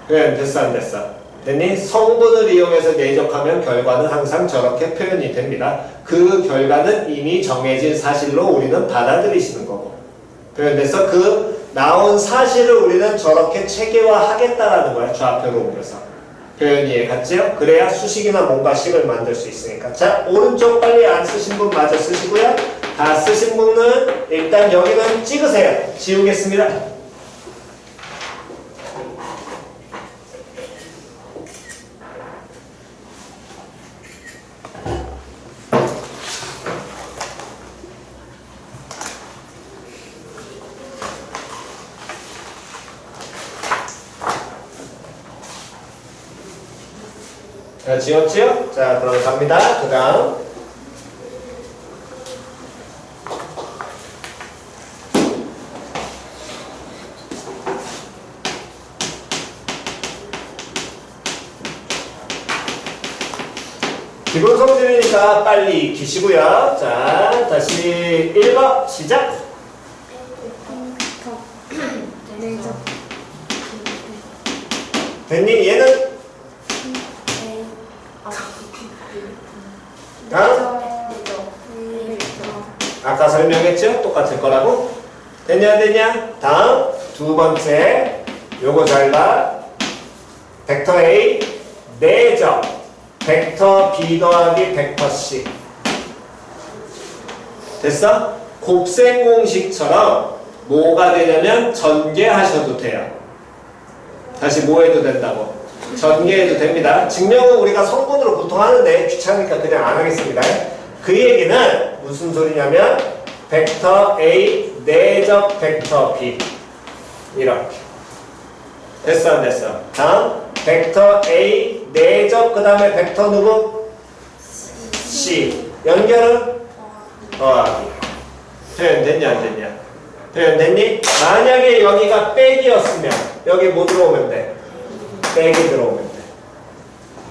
표현 됐어 안 됐어? 됐니? 성분을 이용해서 내적하면 결과는 항상 저렇게 표현이 됩니다. 그 결과는 이미 정해진 사실로 우리는 받아들이시는 거고. 표현 됐어? 그 나온 사실을 우리는 저렇게 체계화하겠다라는 거야. 좌표로 옮겨서. 표현 이해 갔지요? 그래야 수식이나 뭔가 식을 만들 수 있으니까. 자, 오른쪽 빨리 안 쓰신 분 마저 쓰시고요. 다 쓰신 분은 일단 여기는 찍으세요. 지우겠습니다. 자, 지웠지요? 자, 그럼 갑니다. 그 다음. 기본 성질이니까 빨리 익히시고요. 자, 다시 읽어. 시작. 됐니? 얘는? 아까 설명했죠? 똑같을 거라고. 됐냐 됐냐? 다음 두 번째 요거 잘 봐. 벡터 A 내적 벡터 B 더하기 벡터 C. 됐어? 곱셈 공식처럼 뭐가 되냐면 전개하셔도 돼요. 다시 뭐 해도 된다고? 전개해도 됩니다. 증명은 우리가 성분으로 보통 하는데 귀찮으니까 그냥 안 하겠습니다. 그 얘기는 무슨 소리냐면 벡터 A 내적 벡터 B 이렇게. 됐어 안 됐어? 다음 벡터 A 내적 그 다음에 벡터 누구? C. 연결은? 더하기. 표현 됐냐 안 됐냐? 표현 됐니? 만약에 여기가 백이었으면 여기 뭐 들어오면 돼? 백이 들어오면 돼.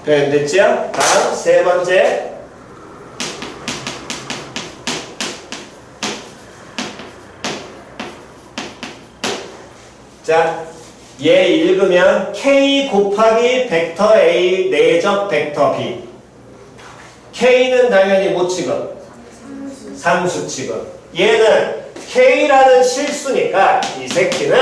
표현 됐지요? 다음 세 번째. 자, 얘 읽으면 K 곱하기 벡터 A 내적 벡터 B. K는 당연히 뭐 취급? 상수 취급. 얘는 K라는 실수니까 이 새끼는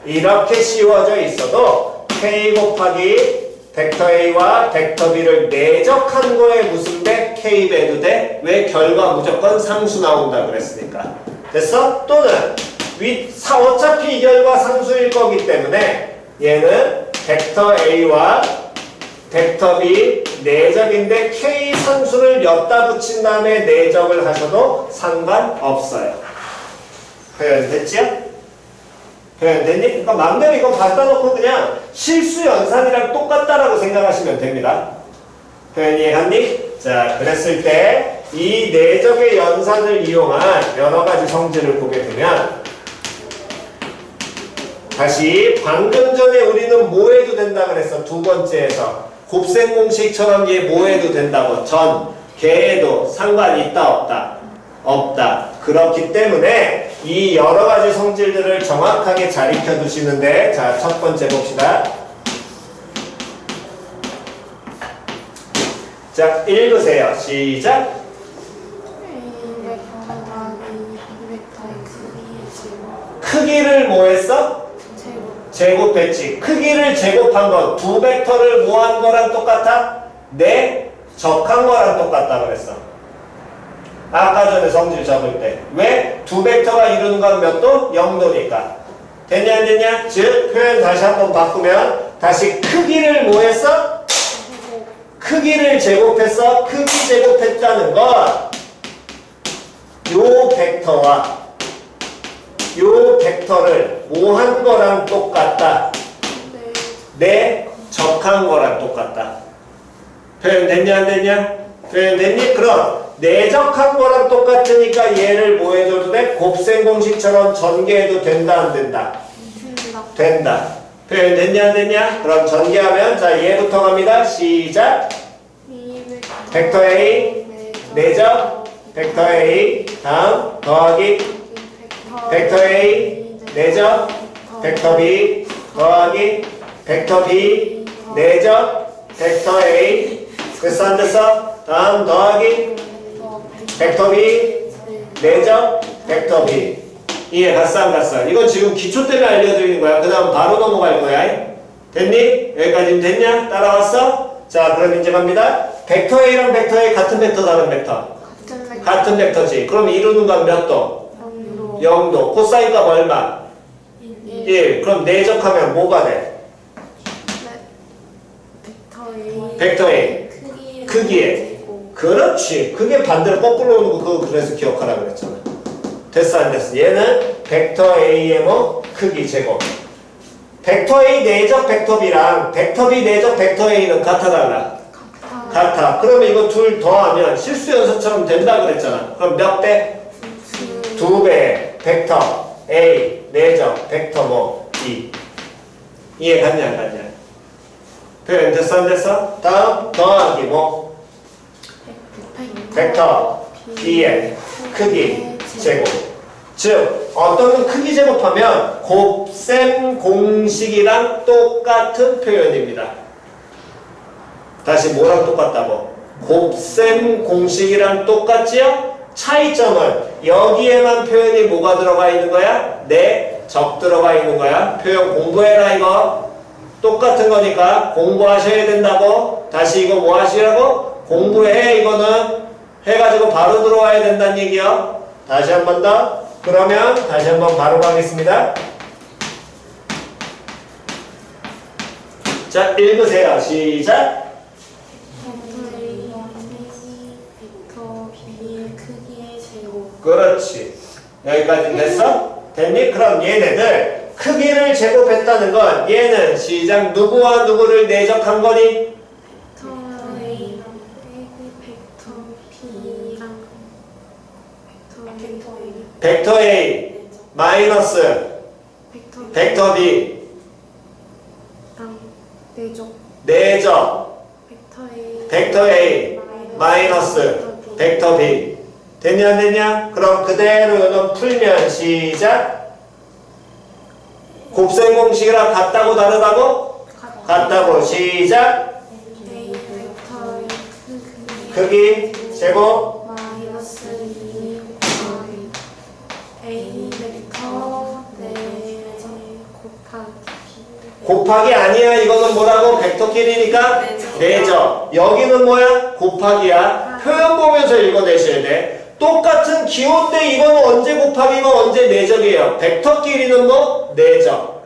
이렇게 씌워져 있어도 K 곱하기 벡터 A와 벡터 B를 내적한 거에 무슨 배? K 배도 돼? 왜? 결과 무조건 상수 나온다 그랬으니까. 됐어? 또는 어차피 이 결과 상수일 거기 때문에 얘는 벡터 A와 벡터 B 내적인데 K 상수를 엿다 붙인 다음에 내적을 하셔도 상관없어요. 표현 됐지요? 표현 됐니? 그러니까 마음대로 이거 갖다 놓고 그냥 실수 연산이랑 똑같다라고 생각하시면 됩니다. 표현 이해갔니? 자, 그랬을 때 이 내적의 연산을 이용한 여러 가지 성질을 보게 되면 다시 방금 전에 우리는 뭐 해도 된다 그랬어? 두 번째에서 곱셈 공식처럼 얘 뭐 해도 된다고? 전, 개에도 상관이 있다 없다? 없다. 그렇기 때문에 이 여러 가지 성질들을 정확하게 잘 익혀 두시는데 자, 첫 번째 봅시다. 자, 읽으세요. 시작. 크기를 뭐 했어? 제곱했지. 크기를 제곱한 건 두 벡터를 뭐 한 거랑 똑같아? 네, 적한 거랑 똑같다 그랬어. 아까 전에 성질 적을 때. 왜? 두 벡터가 이루는 건 몇 도? 0도니까. 됐냐 안 됐냐? 즉 표현 다시 한번 바꾸면 다시 크기를 뭐 했어? 크기를 제곱했어. 크기 제곱했다는 건 요 벡터와 요 벡터를 뭐 한 거랑 똑같다. 네, 적한 거랑 똑같다. 표현 됐냐 안 됐냐? 표현 됐니? 그럼 내적한 거랑 똑같으니까 얘를 뭐 해줘도 돼? 곱셈 공식처럼 전개해도 된다 안 된다? 된다. 표현 됐냐 안 됐냐? 그럼 전개하면 자 얘부터 갑니다. 시작. 벡터 A 내적 벡터 A 다음 더하기 벡터 A 내적 벡터 B 더하기 벡터 B 내적 벡터 A 됐어 안 됐어? 다음 더하기 벡터 B 내적 벡터 B 이해 갔어 안 갔어? 이건 지금 기초 때문에 알려드리는 거야. 그 다음 바로 넘어갈 거야. 됐니? 여기까지는 됐냐? 따라왔어? 자 그럼 이제 갑니다. 벡터 A랑 벡터 A 같은 벡터 다른 벡터? 같은 벡터지. 그럼 이루는 건 몇 도? 0도. 코사인값 얼마? 1. 그럼 내적하면 뭐가 돼? 벡터 A. 크기에. 그렇지. 그게 반대로 거꾸로 오는 거 그거 그래서 기억하라 그랬잖아. 됐어 안 됐어? 얘는 벡터 A의 뭐? 크기 제곱. 벡터 A 내적 벡터 B랑 벡터 B 내적 벡터 A는 같아 달라? 같아. 그러면 이거 둘 더하면 실수 연산처럼 된다 그랬잖아. 그럼 몇 배? 2배. 벡터 A 내적 벡터 뭐 B. 이해 갔냐 안 갔냐? 표현 됐어 안 됐어? 다음 더하기 뭐? 벡터 B의 크기 제곱. 즉 어떤 크기 제곱하면 곱셈 공식이랑 똑같은 표현입니다. 다시 뭐랑 똑같다고? 곱셈 공식이랑 똑같지요? 차이점은 여기에만 표현이 뭐가 들어가 있는 거야? 네, 적 들어가 있는 거야. 표현 공부해라 이거. 똑같은 거니까 공부하셔야 된다고. 다시 이거 뭐 하시라고? 공부해 이거는. 해가지고 바로 들어와야 된다는 얘기요. 다시 한 번 더. 그러면 다시 한번 바로 가겠습니다. 자, 읽으세요. 시작. 그렇지. 여기까지 됐어? 됐니? 그럼 얘네들 크기를 제곱했다는 건 얘는 시작 누구와 누구를 내적한 거니? 벡터 A 마이너스 벡터 B 내적 벡터 A 마이너스 벡터 B 됐냐 안 됐냐? 그럼 그대로 이건 풀면 시작. 곱셈 공식이랑 같다고 다르다고? 같다고. 시작. 크기 제곱 곱하기 아니야. 이거는 뭐라고? 벡터끼리니까 내적. 여기는 뭐야? 곱하기야. 표현 보면서 읽어내셔야 돼. 똑같은 기호인데 이거는 언제 곱하기고 언제 내적이에요? 벡터끼리는 뭐? 내적.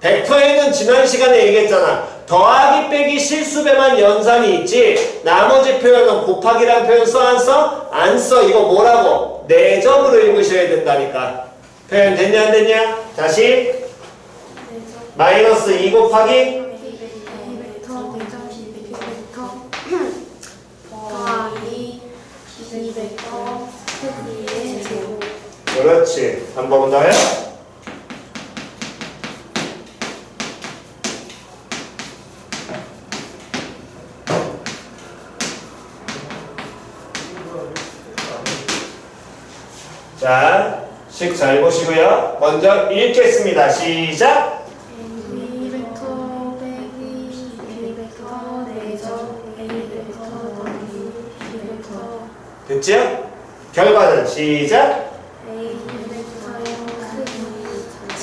벡터에는 지난 시간에 얘기했잖아. 더하기 빼기 실수배만 연산이 있지 나머지 표현은 곱하기란 표현 써 안 써? 안 써. 이거 뭐라고? 내적으로 읽으셔야 된다니까. 표현 됐냐 안 됐냐? 다시 마이너스 2 곱하기 그렇지. 한 번 더요. 자, 식 잘 보시고요. 먼저 읽겠습니다. 시작! A 벡터 빼기 B 벡터 내적 A 벡터 더하기 B 벡터 됐지요? 결과는 시작! A 벡터의 크기 B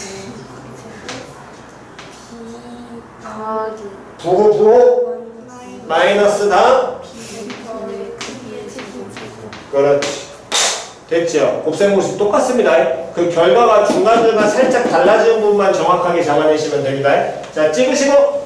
더하기 부호 마이너스 다음 B 벡터의 크기의 제곱 그렇지. 됐죠? 곱셈 모습 똑같습니다. 그 결과가 중간중간 살짝 달라지는 부분만 정확하게 잡아내시면 됩니다. 자, 찍으시고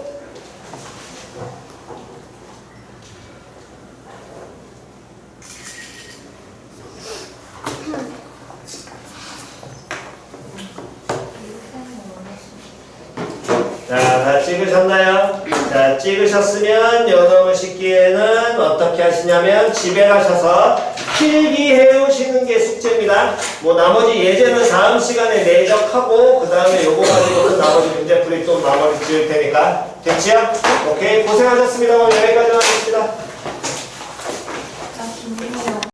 자, 다 찍으셨나요? 자, 찍으셨으면 요놈을 씻기에는 어떻게 하시냐면 집에 가셔서 필기해 오시는 게 숙제입니다. 뭐 나머지 예제는 다음 시간에 내적하고 그 다음에 요거 가지고 그 나머지 문제풀이 또 마무리 지을 테니까 됐지요? 오케이, 고생하셨습니다. 오늘 여기까지 하겠습니다.